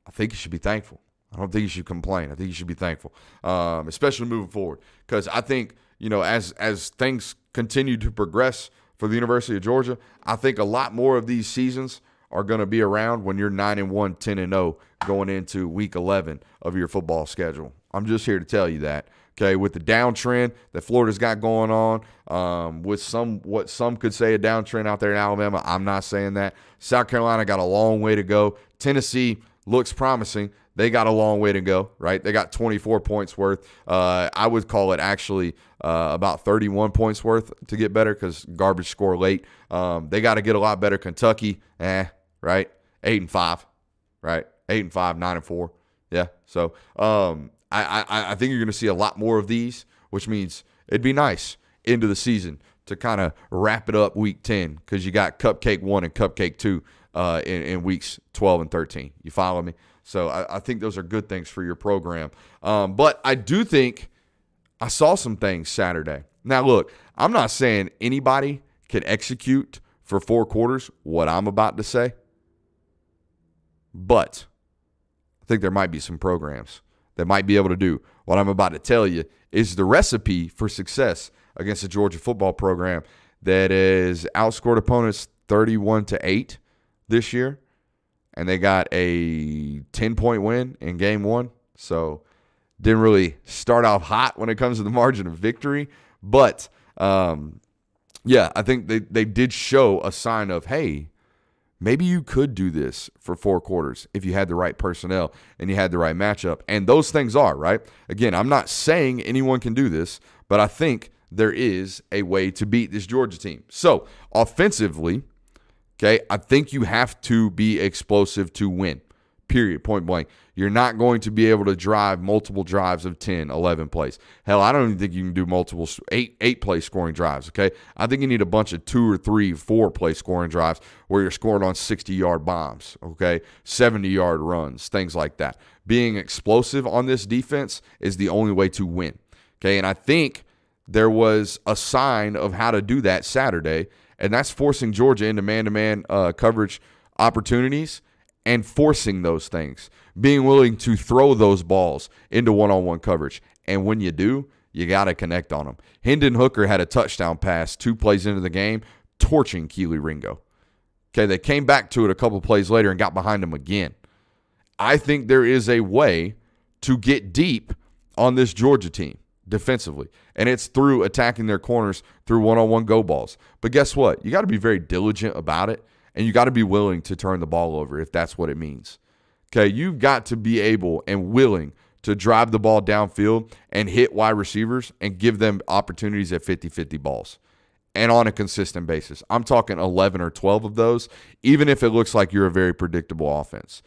I think you should be thankful. I don't think you should complain. I think you should be thankful, especially moving forward, because I think as things continue to progress for the University of Georgia, I think a lot more of these seasons are going to be around when you're 9-1, 10-0 going into week 11 of your football schedule. I'm just here to tell you that. Okay, with the downtrend that Florida's got going on, with what some could say a downtrend out there in Alabama, I'm not saying that. South Carolina got a long way to go. Tennessee looks promising. They got a long way to go, right? They got 24 points worth. I would call it actually about 31 points worth to get better because garbage score late. They got to get a lot better. Kentucky, right? 8-5, right? 8-5, 9-4. Yeah. So I think you're going to see a lot more of these, which means it'd be nice into the season to kind of wrap it up week 10 because you got Cupcake 1 and Cupcake 2 in weeks 12 and 13. You follow me? So I think those are good things for your program. But I do think I saw some things Saturday. Now, look, I'm not saying anybody can execute for 4 quarters what I'm about to say. But I think there might be some programs that might be able to do what I'm about to tell you is the recipe for success against a Georgia football program that has outscored opponents 31-8 this year. And they got a 10-point win in game 1. So didn't really start off hot when it comes to the margin of victory. But, I think they did show a sign of, hey, maybe you could do this for 4 quarters if you had the right personnel and you had the right matchup. And those things are, right? Again, I'm not saying anyone can do this, but I think there is a way to beat this Georgia team. So, offensively, okay, I think you have to be explosive to win, period, point blank. You're not going to be able to drive multiple drives of 10, 11 plays. Hell, I don't even think you can do multiple 8-play scoring drives, okay? I think you need a bunch of 2 or 3, 4-play scoring drives where you're scoring on 60-yard bombs, okay, 70-yard runs, things like that. Being explosive on this defense is the only way to win, okay? And I think there was a sign of how to do that Saturday, and that's forcing Georgia into man-to-man coverage opportunities and forcing those things, being willing to throw those balls into one-on-one coverage. And when you do, you got to connect on them. Hendon Hooker had a touchdown pass 2 plays into the game, torching Keely Ringo. Okay, they came back to it a couple plays later and got behind him again. I think there is a way to get deep on this Georgia team defensively, and it's through attacking their corners through one-on-one go balls. But guess what? You got to be very diligent about it, and you got to be willing to turn the ball over if that's what it means. Okay, you've got to be able and willing to drive the ball downfield and hit wide receivers and give them opportunities at 50-50 balls and on a consistent basis. I'm talking 11 or 12 of those, even if it looks like you're a very predictable offense.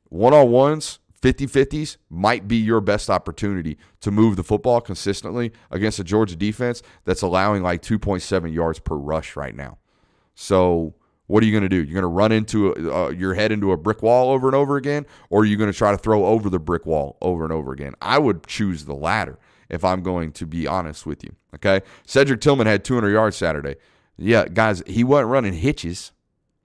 One-on-ones, 50-50s might be your best opportunity to move the football consistently against a Georgia defense that's allowing like 2.7 yards per rush right now. So What are you going to do? You're going to run into your head into a brick wall over and over again, or are you going to try to throw over the brick wall over and over again? I would choose the latter if I'm going to be honest with you, okay? Cedric Tillman had 200 yards Saturday. Yeah, guys, he wasn't running hitches,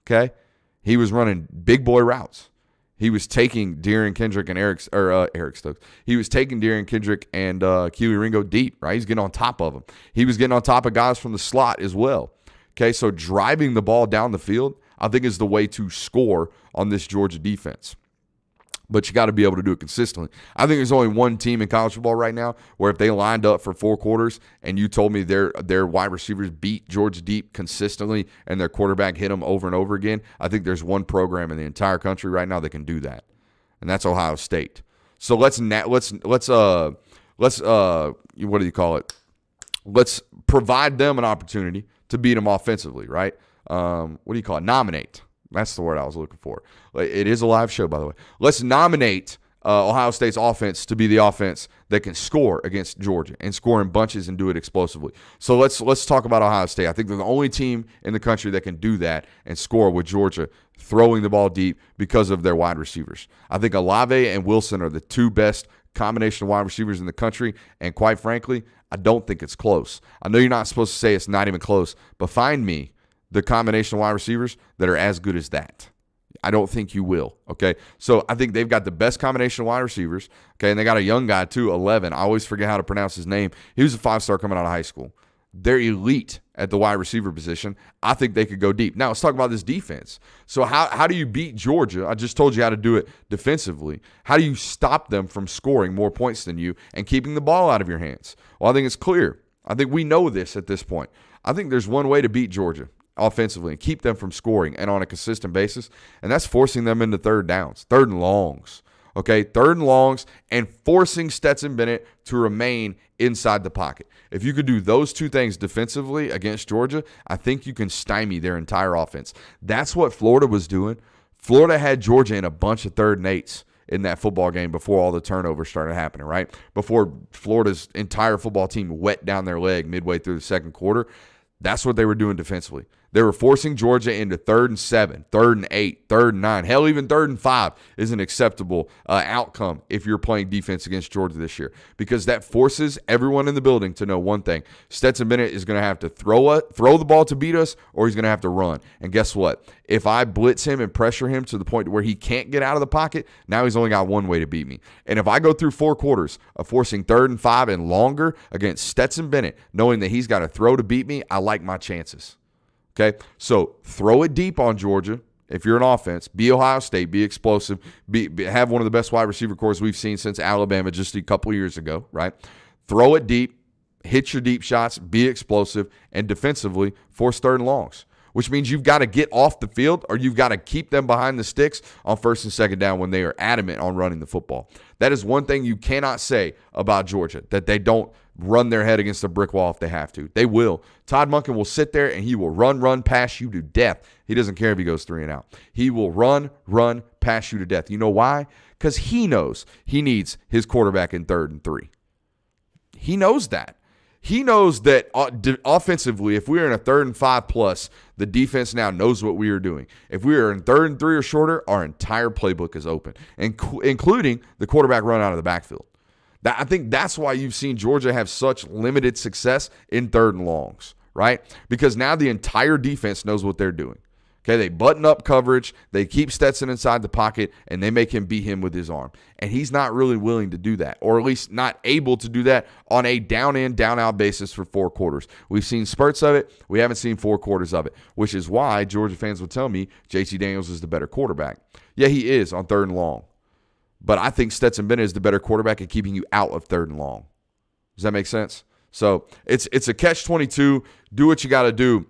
okay? He was running big boy routes. He was taking De'Aaron Kendrick and Eric Stokes. He was taking De'Aaron Kendrick and Keely Ringo deep, right? He's getting on top of them. He was getting on top of guys from the slot as well. Okay, so driving the ball down the field, I think, is the way to score on this Georgia defense. But you got to be able to do it consistently. I think there's only one team in college football right now where if they lined up for 4 quarters and you told me their wide receivers beat Georgia deep consistently and their quarterback hit them over and over again, I think there's one program in the entire country right now that can do that, and that's Ohio State. So let's what do you call it? Let's provide them an opportunity to beat them offensively, right? What do you call it? Nominate. That's the word I was looking for. It is a live show, by the way. Let's nominate Ohio State's offense to be the offense that can score against Georgia and score in bunches and do it explosively. So let's talk about Ohio State. I think they're the only team in the country that can do that and score with Georgia throwing the ball deep because of their wide receivers. I think Olave and Wilson are the 2 best combination of wide receivers in the country, and quite frankly, I don't think it's close. I know you're not supposed to say it's not even close, but find me the combination of wide receivers that are as good as that. I don't think you will, okay? So I think they've got the best combination of wide receivers, okay? And they got a young guy, too, 11. I always forget how to pronounce his name. He was a 5-star coming out of high school. They're elite at the wide receiver position. I think they could go deep. Now, let's talk about this defense. So how do you beat Georgia? I just told you how to do it defensively. How do you stop them from scoring more points than you and keeping the ball out of your hands? Well, I think it's clear. I think we know this at this point. I think there's one way to beat Georgia offensively and keep them from scoring and on a consistent basis, and that's forcing them into third downs, third and longs. Okay, third and longs, and forcing Stetson Bennett to remain inside the pocket. If you could do those 2 things defensively against Georgia, I think you can stymie their entire offense. That's what Florida was doing. Florida had Georgia in a bunch of 3rd and 8s in that football game before all the turnovers started happening, right? Before Florida's entire football team wet down their leg midway through the second quarter. That's what they were doing defensively. They were forcing Georgia into 3rd and 7, 3rd and 8, 3rd and 9. Hell, even 3rd and 5 is an acceptable outcome if you're playing defense against Georgia this year, because that forces everyone in the building to know one thing. Stetson Bennett is going to have to throw the ball to beat us, or he's going to have to run. And guess what? If I blitz him and pressure him to the point where he can't get out of the pocket, now he's only got one way to beat me. And if I go through 4 quarters of forcing 3rd and 5 and longer against Stetson Bennett, knowing that he's got to throw to beat me, I like my chances. Okay, so throw it deep on Georgia. If you're an offense, be Ohio State, be explosive, have one of the best wide receiver corps we've seen since Alabama just a couple years ago, right? Throw it deep, hit your deep shots, be explosive, and defensively force 3rd and longs, which means you've got to get off the field or you've got to keep them behind the sticks on 1st and 2nd down when they are adamant on running the football. That is one thing you cannot say about Georgia, that they don't run their head against a brick wall if they have to. They will. Todd Monken will sit there and he will run past you to death. He doesn't care if he goes 3 and out. He will run past you to death. You know why? Because he knows he needs his quarterback in 3rd and 3. He knows that. He knows that offensively, if we're in a 3rd and 5 plus, the defense now knows what we are doing. If we are in 3rd and 3 or shorter, our entire playbook is open, including the quarterback run out of the backfield. I think that's why you've seen Georgia have such limited success in 3rd and longs, right? Because now the entire defense knows what they're doing. Okay, they button up coverage, they keep Stetson inside the pocket, and they make him beat him with his arm. And he's not really willing to do that, or at least not able to do that on a down-in, down-out basis for 4 quarters. We've seen spurts of it. We haven't seen 4 quarters of it, which is why Georgia fans would tell me JT Daniels is the better quarterback. Yeah, he is on 3rd and long. But I think Stetson Bennett is the better quarterback at keeping you out of 3rd and long. Does that make sense? So it's a catch-22. Do what you got to do.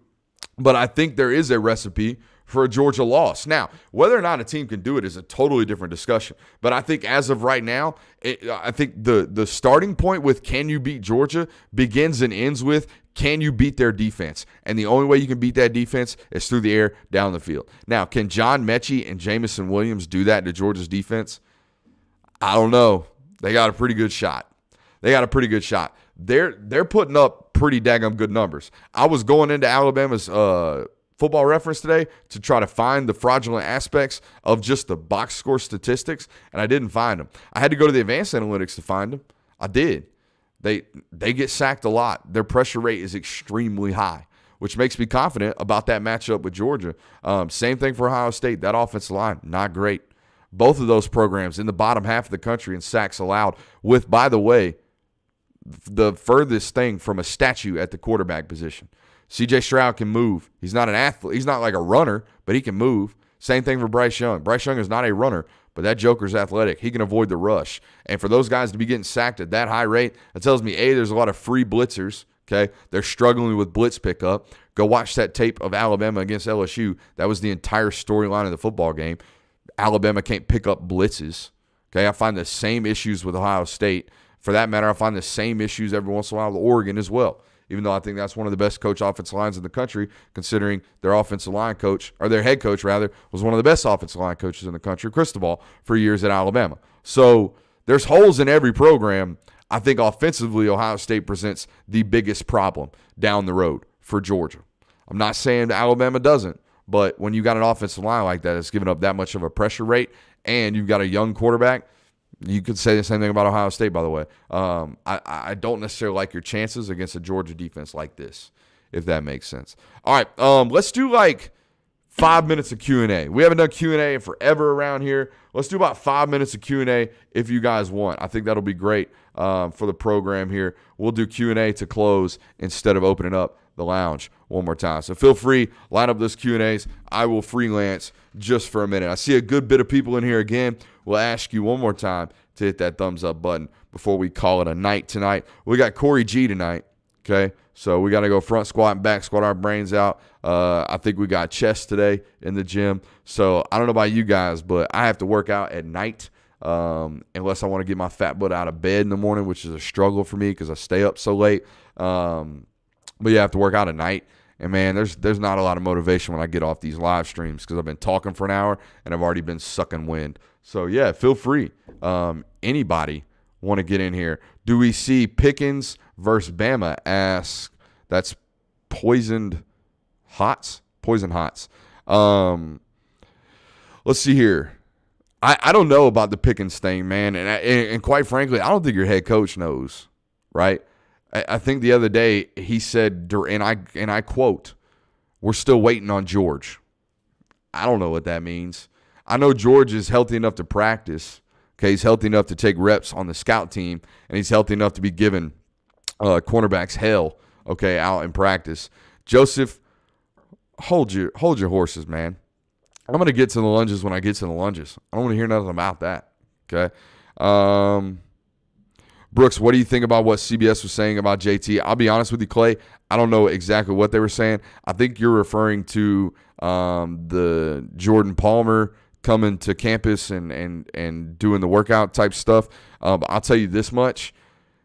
But I think there is a recipe for a Georgia loss. Now, whether or not a team can do it is a totally different discussion. But I think as of right now, I think the starting point with can you beat Georgia begins and ends with can you beat their defense? And the only way you can beat that defense is through the air, down the field. Now, can John Mechie and Jamison Williams do that to Georgia's defense? I don't know. They got a pretty good shot. They're putting up pretty daggum good numbers. I was going into Alabama's Football Reference today to try to find the fraudulent aspects of just the box score statistics, and I didn't find them. I had to go to the advanced analytics to find them. I did. They get sacked a lot. Their pressure rate is extremely high, which makes me confident about that matchup with Georgia. Same thing for Ohio State. That offensive line, not great. Both of those programs in the bottom half of the country in sacks allowed with, by the way, the furthest thing from a statue at the quarterback position. C.J. Stroud can move. He's not an athlete. He's not like a runner, but he can move. Same thing for Bryce Young. Bryce Young is not a runner, but that joker's athletic. He can avoid the rush. And for those guys to be getting sacked at that high rate, that tells me, A, there's a lot of free blitzers, okay? They're struggling with blitz pickup. Go watch that tape of Alabama against LSU. That was the entire storyline of the football game. Alabama can't pick up blitzes, okay? I find the same issues with Ohio State. For that matter, I find the same issues every once in a while with Oregon as well, even though I think that's one of the best coach offensive lines in the country, considering their offensive line coach, or their head coach rather, was one of the best offensive line coaches in the country, Cristobal, for years at Alabama. So there's holes in every program. I think offensively, Ohio State presents the biggest problem down the road for Georgia. I'm not saying Alabama doesn't, but when you got an offensive line like that that's giving up that much of a pressure rate and you've got a young quarterback, you could say the same thing about Ohio State, by the way. I don't necessarily like your chances against a Georgia defense like this, if that makes sense. All right, let's do like 5 minutes of Q&A. We haven't done Q&A in forever around here. Let's do about 5 minutes of Q&A if you guys want. I think that'll be great for the program here. We'll do Q&A to close instead of opening up the lounge one more time. So feel free, line up those Q&As. I will freelance just for a minute. I see a good bit of people in here again. We'll ask you one more time to hit that thumbs up button before we call it a night tonight. We got Corey G tonight, okay? So we got to go front squat and back squat our brains out. I think we got chest today in the gym. So I don't know about you guys, but I have to work out at night unless I want to get my fat butt out of bed in the morning, which is a struggle for me because I stay up so late. But yeah, I have to work out at night. And, man, there's not a lot of motivation when I get off these live streams because I've been talking for an hour and I've already been sucking wind. So, yeah, feel free. Anybody want to get in here. Do we see Pickens versus Bama? Ask. That's Poison Hots. Let's see here. I don't know about the Pickens thing, man. And quite frankly, I don't think your head coach knows, right? I think the other day he said, and I quote, "We're still waiting on George." I don't know what that means. I know George is healthy enough to practice. Okay, he's healthy enough to take reps on the scout team, and he's healthy enough to be given cornerbacks hell. Okay, out in practice. Joseph, hold your horses, man. I'm gonna get to the lunges when I get to the lunges. I don't want to hear nothing about that. Okay. Brooks, what do you think about what CBS was saying about JT? I'll be honest with you, Clay. I don't know exactly what they were saying. I think you're referring to the Jordan Palmer coming to campus and doing the workout type stuff. I'll tell you this much.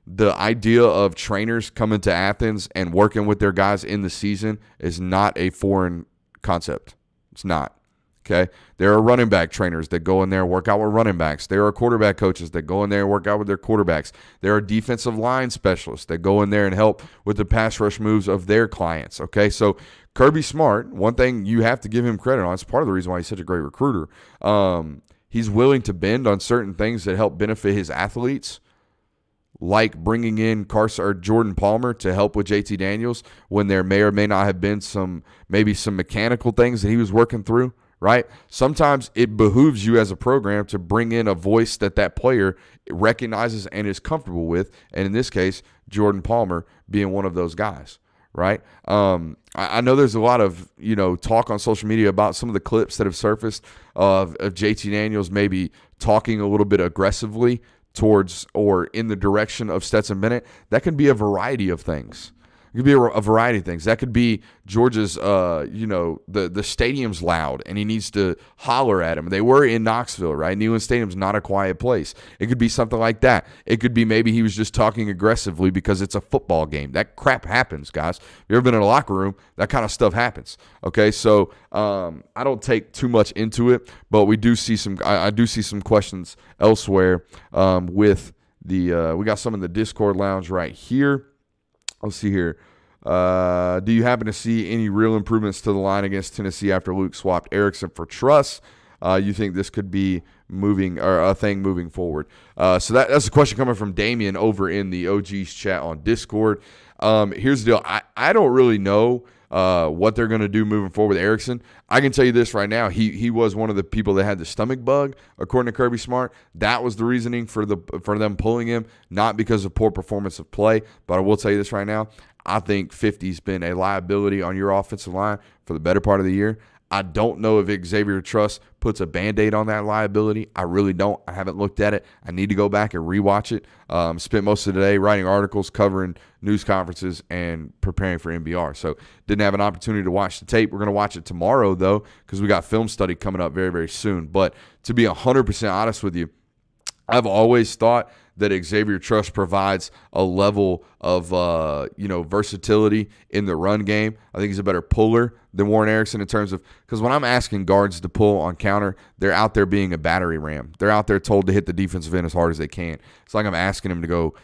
The idea of trainers coming to Athens and working with their guys in the season is not a foreign concept. It's not. Okay, there are running back trainers that go in there and work out with running backs. There are quarterback coaches that go in there and work out with their quarterbacks. There are defensive line specialists that go in there and help with the pass rush moves of their clients. Okay, so Kirby Smart, one thing you have to give him credit on, it's part of the reason why he's such a great recruiter. He's willing to bend on certain things that help benefit his athletes, like bringing in Carson or Jordan Palmer to help with JT Daniels when there may or may not have been some mechanical things that he was working through. Right? Sometimes it behooves you as a program to bring in a voice that player recognizes and is comfortable with, and in this case, Jordan Palmer being one of those guys. Right? I know there's a lot of talk on social media about some of the clips that have surfaced of JT Daniels maybe talking a little bit aggressively towards or in the direction of Stetson Bennett. That can be a variety of things. It could be a variety of things. That could be Georgia's, the stadium's loud and he needs to holler at him. They were in Knoxville, right? Neyland Stadium's not a quiet place. It could be something like that. It could be maybe he was just talking aggressively because it's a football game. That crap happens, guys. If you've ever been in a locker room, that kind of stuff happens. Okay, so I don't take too much into it, but we do see some. I do see some questions elsewhere with the. We got some in the Discord lounge right here. Let's see here. Do you happen to see any real improvements to the line against Tennessee after Luke swapped Erickson for Truss? You think this could be moving or a thing moving forward? So that's a question coming from Damien over in the OG's chat on Discord. Here's the deal. I don't really know what they're going to do moving forward with Erickson. I can tell you this right now. He was one of the people that had the stomach bug, according to Kirby Smart. That was the reasoning for them pulling him, not because of poor performance of play. But I will tell you this right now. I think 50's been a liability on your offensive line for the better part of the year. I don't know if Xavier Truss puts a Band-Aid on that liability. I really don't. I haven't looked at it. I need to go back and rewatch it. Spent most of the day writing articles, covering news conferences, and preparing for NBR. So didn't have an opportunity to watch the tape. We're going to watch it tomorrow, though, because we got film study coming up very, very soon. But to be 100% honest with you, I've always thought that Xavier Truss provides a level of versatility in the run game. I think he's a better puller than Warren Erickson in terms of, because when I'm asking guards to pull on counter, they're out there being a battering ram. They're out there told to hit the defensive end as hard as they can. It's like I'm asking him to go,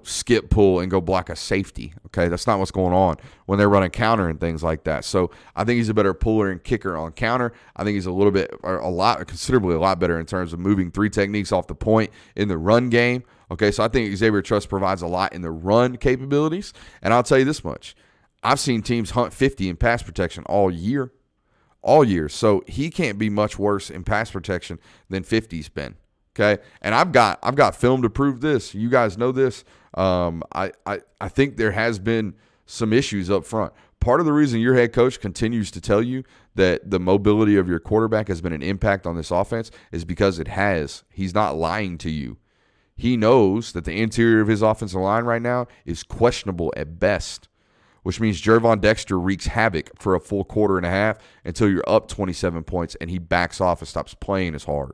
skip pull and go block a safety. Okay, that's not what's going on when they're running counter and things like that. So I think he's a better puller and kicker on counter. I think he's considerably a lot better in terms of moving three techniques off the point in the run game. Okay, so I think Xavier Truss provides a lot in the run capabilities. And I'll tell you this much. I've seen teams hunt 50 in pass protection all year. So he can't be much worse in pass protection than 50's been. Okay, and I've got film to prove this. You guys know this. I think there has been some issues up front. Part of the reason your head coach continues to tell you that the mobility of your quarterback has been an impact on this offense is because it has. He's not lying to you. He knows that the interior of his offensive line right now is questionable at best, which means Jervon Dexter wreaks havoc for a full quarter and a half until you're up 27 points and he backs off and stops playing as hard.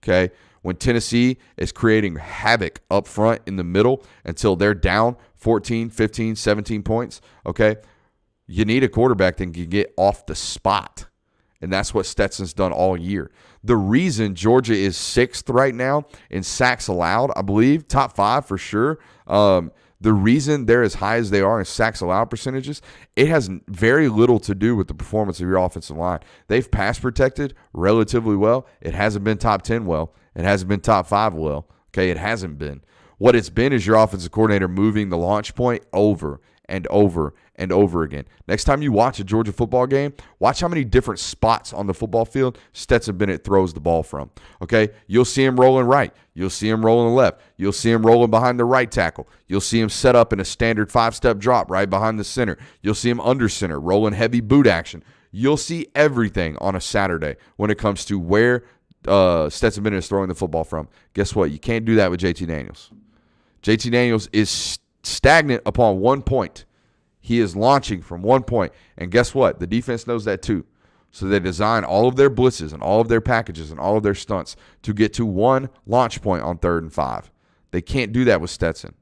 Okay? When Tennessee is creating havoc up front in the middle until they're down 14, 15, 17 points, okay, you need a quarterback that can get off the spot. And that's what Stetson's done all year. The reason Georgia is 6th right now in sacks allowed, I believe, top 5 for sure. The reason they're as high as they are in sacks allowed percentages, it has very little to do with the performance of your offensive line. They've pass protected relatively well. It hasn't been top 10 well. It hasn't been top 5 well. Okay, it hasn't been. What it's been is your offensive coordinator moving the launch point over and over and over again. Next time you watch a Georgia football game, watch how many different spots on the football field Stetson Bennett throws the ball from. Okay? You'll see him rolling right. You'll see him rolling left. You'll see him rolling behind the right tackle. You'll see him set up in a standard 5-step drop right behind the center. You'll see him under center, rolling heavy boot action. You'll see everything on a Saturday when it comes to where Stetson Bennett is throwing the football from. Guess what? You can't do that with JT Daniels. JT Daniels is stagnant upon 1 point. He is launching from 1 point. And guess what? The defense knows that too. So they design all of their blitzes and all of their packages and all of their stunts to get to one launch point on 3rd and 5. They can't do that with Stetson.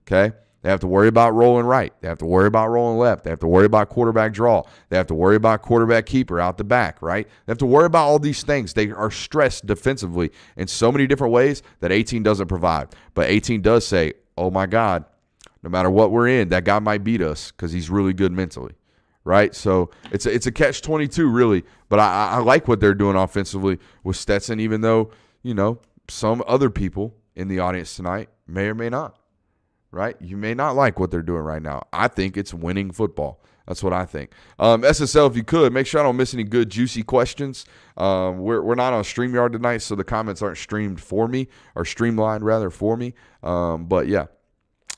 Okay? They have to worry about rolling right. They have to worry about rolling left. They have to worry about quarterback draw. They have to worry about quarterback keeper out the back, right? They have to worry about all these things. They are stressed defensively in so many different ways that 18 doesn't provide. But 18 does say, oh my God, no matter what we're in, that guy might beat us because he's really good mentally, right? So it's a catch-22 really. But I like what they're doing offensively with Stetson, even though, some other people in the audience tonight may or may not. Right? You may not like what they're doing right now. I think it's winning football. That's what I think. SSL, if you could, make sure I don't miss any good, juicy questions. We're not on StreamYard tonight, so the comments aren't streamed for me, or streamlined, rather, for me. But, yeah.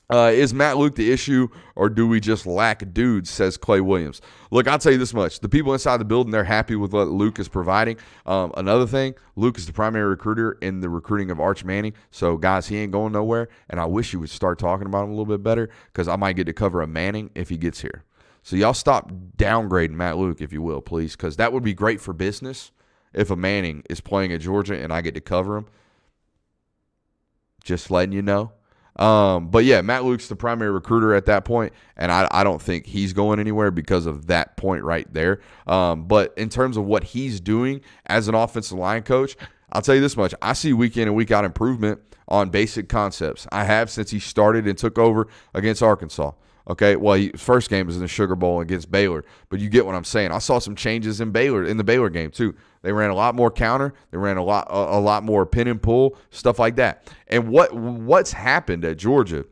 Is Matt Luke the issue, or do we just lack dudes, says Clay Williams. Look, I'll tell you this much. The people inside the building, they're happy with what Luke is providing. Another thing, Luke is the primary recruiter in the recruiting of Arch Manning. So, guys, he ain't going nowhere, and I wish you would start talking about him a little bit better because I might get to cover a Manning if he gets here. So, y'all stop downgrading Matt Luke, if you will, please, because that would be great for business if a Manning is playing at Georgia and I get to cover him. Just letting you know. But yeah, Matt Luke's the primary recruiter at that point, and I don't think he's going anywhere because of that point right there. But in terms of what he's doing as an offensive line coach, I'll tell you this much. I see week in and week out improvement on basic concepts. I have since he started and took over against Arkansas. Okay, well, first game was in the Sugar Bowl against Baylor, but you get what I'm saying. I saw some changes in the Baylor game too. They ran a lot more counter. They ran a lot more pin and pull, stuff like that. And what's happened at Georgia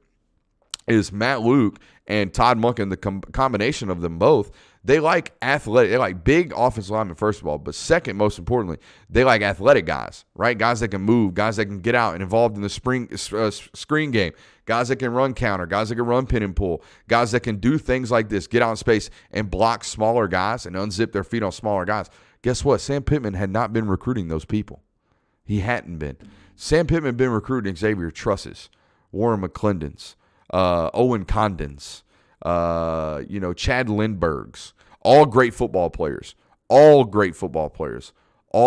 is Matt Luke and Todd Monken, the combination of them both, they like athletic. They like big offensive linemen, first of all. But second, most importantly, they like athletic guys, right? Guys that can move, guys that can get out and involved in the screen game, guys that can run counter, guys that can run pin and pull, guys that can do things like this, get out in space and block smaller guys and unzip their feet on smaller guys. Guess what? Sam Pittman had not been recruiting those people. He hadn't been. Sam Pittman had been recruiting Xavier Trusses, Warren McClendons, Owen Condons, Chad Lindberghs, all great football players, all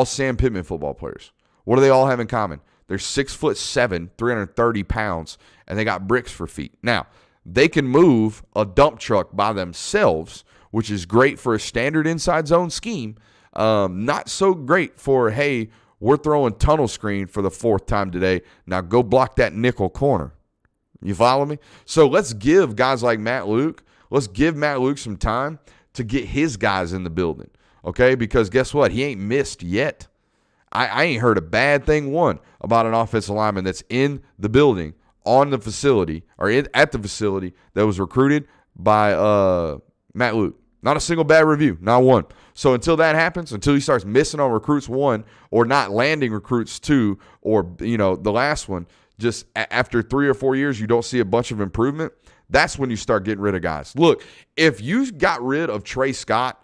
Sam Pittman football players. What do they all have in common? They're 6'7", 330 pounds, and they got bricks for feet. Now, they can move a dump truck by themselves, which is great for a standard inside zone scheme. Not so great for, hey, we're throwing tunnel screen for the 4th time today. Now go block that nickel corner. You follow me? So let's give guys like Matt Luke, some time to get his guys in the building, okay? Because guess what? He ain't missed yet. I ain't heard a bad thing, about an offensive lineman that's in the building, on the facility, or at the facility that was recruited by Matt Luke. Not a single bad review, not one. So until that happens, until he starts missing on recruits 1 or not landing recruits 2 or, the last one, just after 3 or 4 years, you don't see a bunch of improvement, that's when you start getting rid of guys. Look, if you got rid of Trey Scott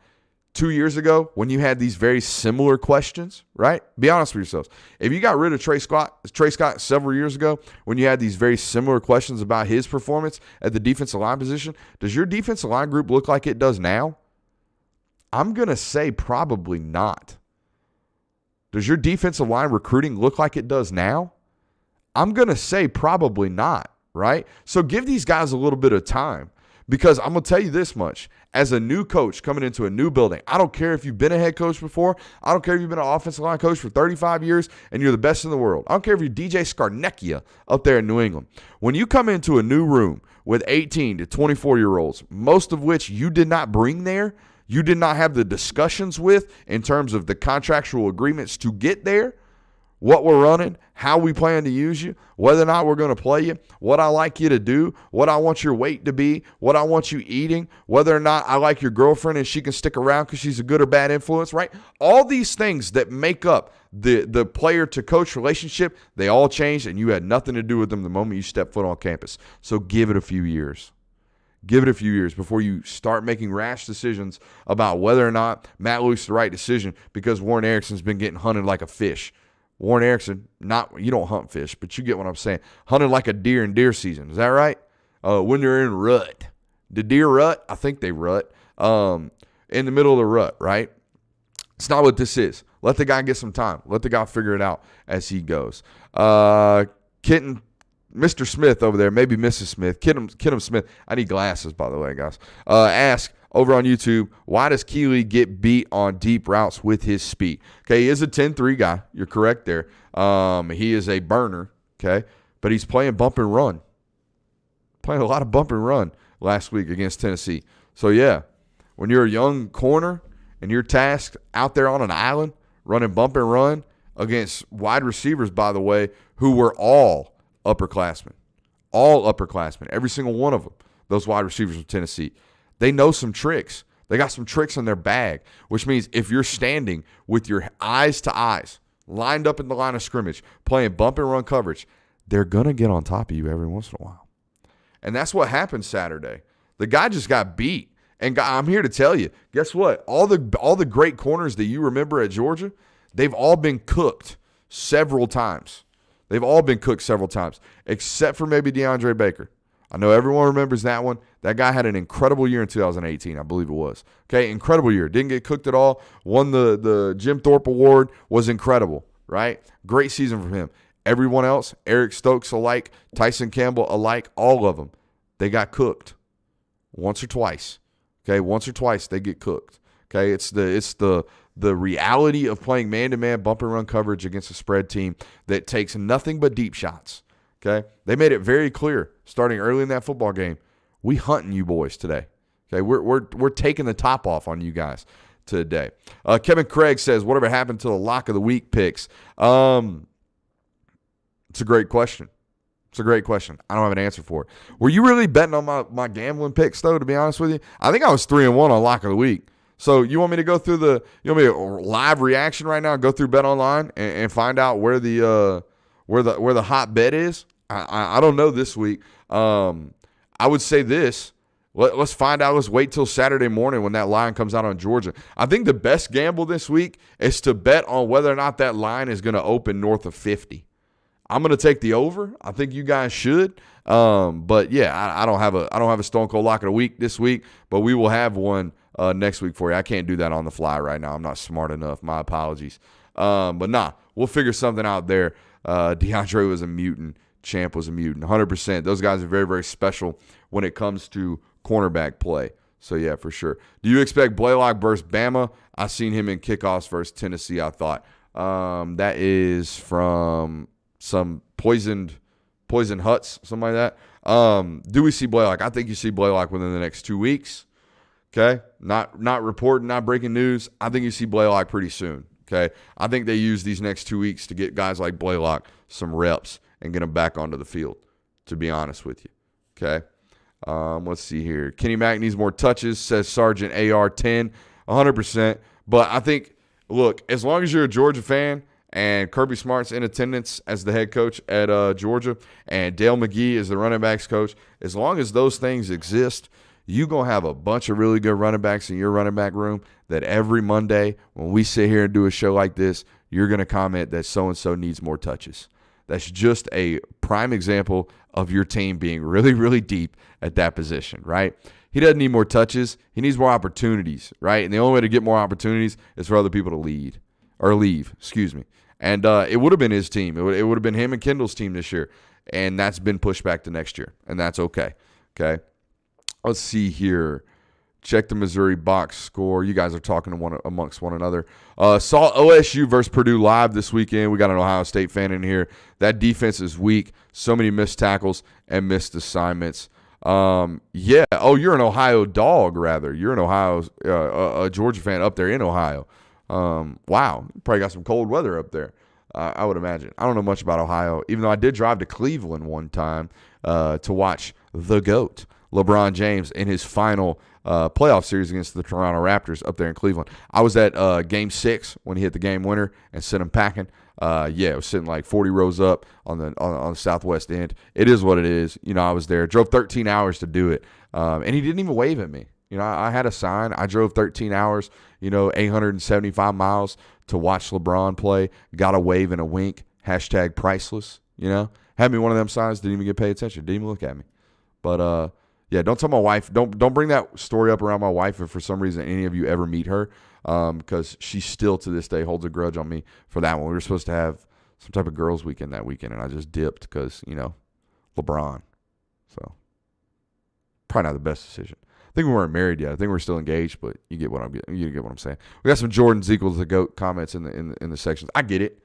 2 years ago when you had these very similar questions, right? Be honest with yourselves. If you got rid of Trey Scott several years ago when you had these very similar questions about his performance at the defensive line position, does your defensive line group look like it does now? I'm going to say probably not. Does your defensive line recruiting look like it does now? I'm going to say probably not, right? So give these guys a little bit of time, because I'm going to tell you this much. As a new coach coming into a new building, I don't care if you've been a head coach before. I don't care if you've been an offensive line coach for 35 years and you're the best in the world. I don't care if you're DJ Scarnecchia up there in New England. When you come into a new room with 18 to 24-year-olds, most of which you did not bring there, you did not have the discussions with in terms of the contractual agreements to get there, what we're running, how we plan to use you, whether or not we're going to play you, what I like you to do, what I want your weight to be, what I want you eating, whether or not I like your girlfriend and she can stick around because she's a good or bad influence, right? All these things that make up the player to coach relationship, they all changed, and you had nothing to do with them the moment you step foot on campus. So give it a few years. Give it a few years before you start making rash decisions about whether or not Matt Luke's the right decision, because Warren Erickson's been getting hunted like a fish. Warren Erickson, you don't hunt fish, but you get what I'm saying. Hunted like a deer in deer season. Is that right? When they're in rut. The deer rut, I think they rut, in the middle of the rut, right? It's not what this is. Let the guy get some time. Let the guy figure it out as he goes. Kitten, Mr. Smith over there, maybe Mrs. Smith, Kittim Smith. I need glasses, by the way, guys. Ask over on YouTube, why does Keeley get beat on deep routes with his speed? Okay, he is a 10-3 guy. You're correct there. He is a burner, okay? But he's playing bump and run. Playing a lot of bump and run last week against Tennessee. So, yeah, when you're a young corner and you're tasked out there on an island running bump and run against wide receivers, by the way, who were all upperclassmen. All upperclassmen, every single one of them, those wide receivers from Tennessee. They know some tricks. They got some tricks in their bag, which means if you're standing with your eyes to eyes, lined up in the line of scrimmage, playing bump and run coverage, they're going to get on top of you every once in a while. And that's what happened Saturday. The guy just got beat. And I'm here to tell you, guess what? All the great corners that you remember at Georgia, they've all been cooked several times. They've all been cooked several times, except for maybe DeAndre Baker. I know everyone remembers that one. That guy had an incredible year in 2018, I believe it was. Okay, incredible year. Didn't get cooked at all. Won the Jim Thorpe Award. Was incredible, right? Great season for him. Everyone else, Eric Stokes alike, Tyson Campbell alike, all of them, they got cooked once or twice. Okay, once or twice they get cooked. Okay, it's the reality of playing man-to-man bump and run coverage against a spread team that takes nothing but deep shots. Okay, they made it very clear starting early in that football game. We hunting you boys today. Okay, we're taking the top off on you guys today. Kevin Craig says, whatever happened to the lock of the week picks? It's a great question. I don't have an answer for it. Were you really betting on my gambling picks, though, to be honest with you? I think I was 3-1 on lock of the week. So you want me to go through you want me to live reaction right now, go through Bet Online and find out where the hot bet is? I don't know this week. I would say this. Let's find out. Let's wait till Saturday morning when that line comes out on Georgia. I think the best gamble this week is to bet on whether or not that line is going to open north of 50. I'm going to take the over. I think you guys should. But yeah, I don't have a Stone Cold Lock of the Week this week, but we will have one next week for you. I can't do that on the fly right now. I'm not smart enough. My apologies. But nah, we'll figure something out there. DeAndre was a mutant. Champ was a mutant. 100%. Those guys are very, very special when it comes to cornerback play. So, yeah, for sure. Do you expect Blaylock versus Bama? I seen him in kickoffs versus Tennessee, I thought. That is from some poisoned huts, something like that. Do we see Blaylock? I think you see Blaylock within the next 2 weeks. Okay? Not reporting, not breaking news. I think you see Blaylock pretty soon. Okay? I think they use these next 2 weeks to get guys like Blaylock some reps and get them back onto the field, to be honest with you. Okay? Let's see here. Kenny Mack needs more touches, says Sergeant AR10. 100%. But I think, look, as long as you're a Georgia fan and Kirby Smart's in attendance as the head coach at Georgia and Dale McGee is the running backs coach, as long as those things exist, you're going to have a bunch of really good running backs in your running back room that every Monday when we sit here and do a show like this, you're going to comment that so-and-so needs more touches. That's just a prime example of your team being really, really deep at that position, right? He doesn't need more touches. He needs more opportunities, right? And the only way to get more opportunities is for other people to leave. And it would have been his team. It would have been him and Kendall's team this year. And that's been pushed back to next year. And that's okay. Okay? Let's see here. Check the Missouri box score. You guys are talking amongst one another. Saw OSU versus Purdue live this weekend. We got an Ohio State fan in here. That defense is weak. So many missed tackles and missed assignments. Yeah. Oh, you're an Ohio dog, rather. You're an Ohio, a Georgia fan up there in Ohio. Wow. Probably got some cold weather up there, I would imagine. I don't know much about Ohio, even though I did drive to Cleveland one time to watch the GOAT, LeBron James, in his final playoff series against the Toronto Raptors up there in Cleveland. I was at Game 6 when he hit the game winner and sent him packing. It was sitting like 40 rows up on the southwest end. It is what it is. You know, I was there. Drove 13 hours to do it. And he didn't even wave at me. You know, I had a sign. I drove 13 hours, 875 miles to watch LeBron play. Got a wave and a wink. # priceless, Had me one of them signs. Didn't even get paid attention. Didn't even look at me. But, yeah, don't tell my wife. Don't bring that story up around my wife if for some reason any of you ever meet her, because she still to this day holds a grudge on me for that one. We were supposed to have some type of girls' weekend that weekend, and I just dipped because LeBron. So probably not the best decision. I think we weren't married yet. I think we're still engaged, but you get what I'm saying. We got some Jordan's equals the GOAT comments in the sections. I get it.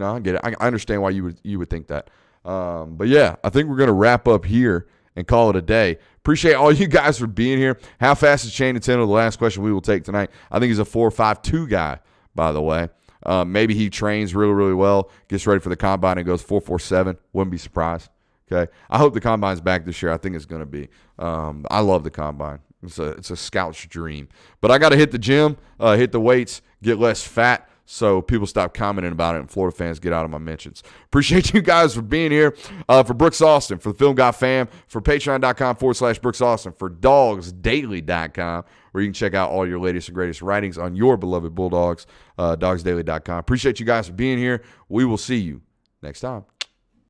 I get it. I understand why you would think that. But yeah, I think we're gonna wrap up here and call it a day. Appreciate all you guys for being here. How fast is Shane Nintendo? The last question we will take tonight. I think he's a 4.52 guy, by the way. Maybe he trains really, really well, gets ready for the combine and goes 4.47. Wouldn't be surprised. Okay. I hope the combine's back this year. I think it's going to be. I love the combine. It's a scout's dream. But I got to hit the gym, hit the weights, get less fat, so people stop commenting about it and Florida fans get out of my mentions. Appreciate you guys for being here. For Brooks Austin, for the Film Guy fam, for patreon.com/Brooks Austin, for dogsdaily.com, where you can check out all your latest and greatest writings on your beloved Bulldogs, dogsdaily.com. Appreciate you guys for being here. We will see you next time.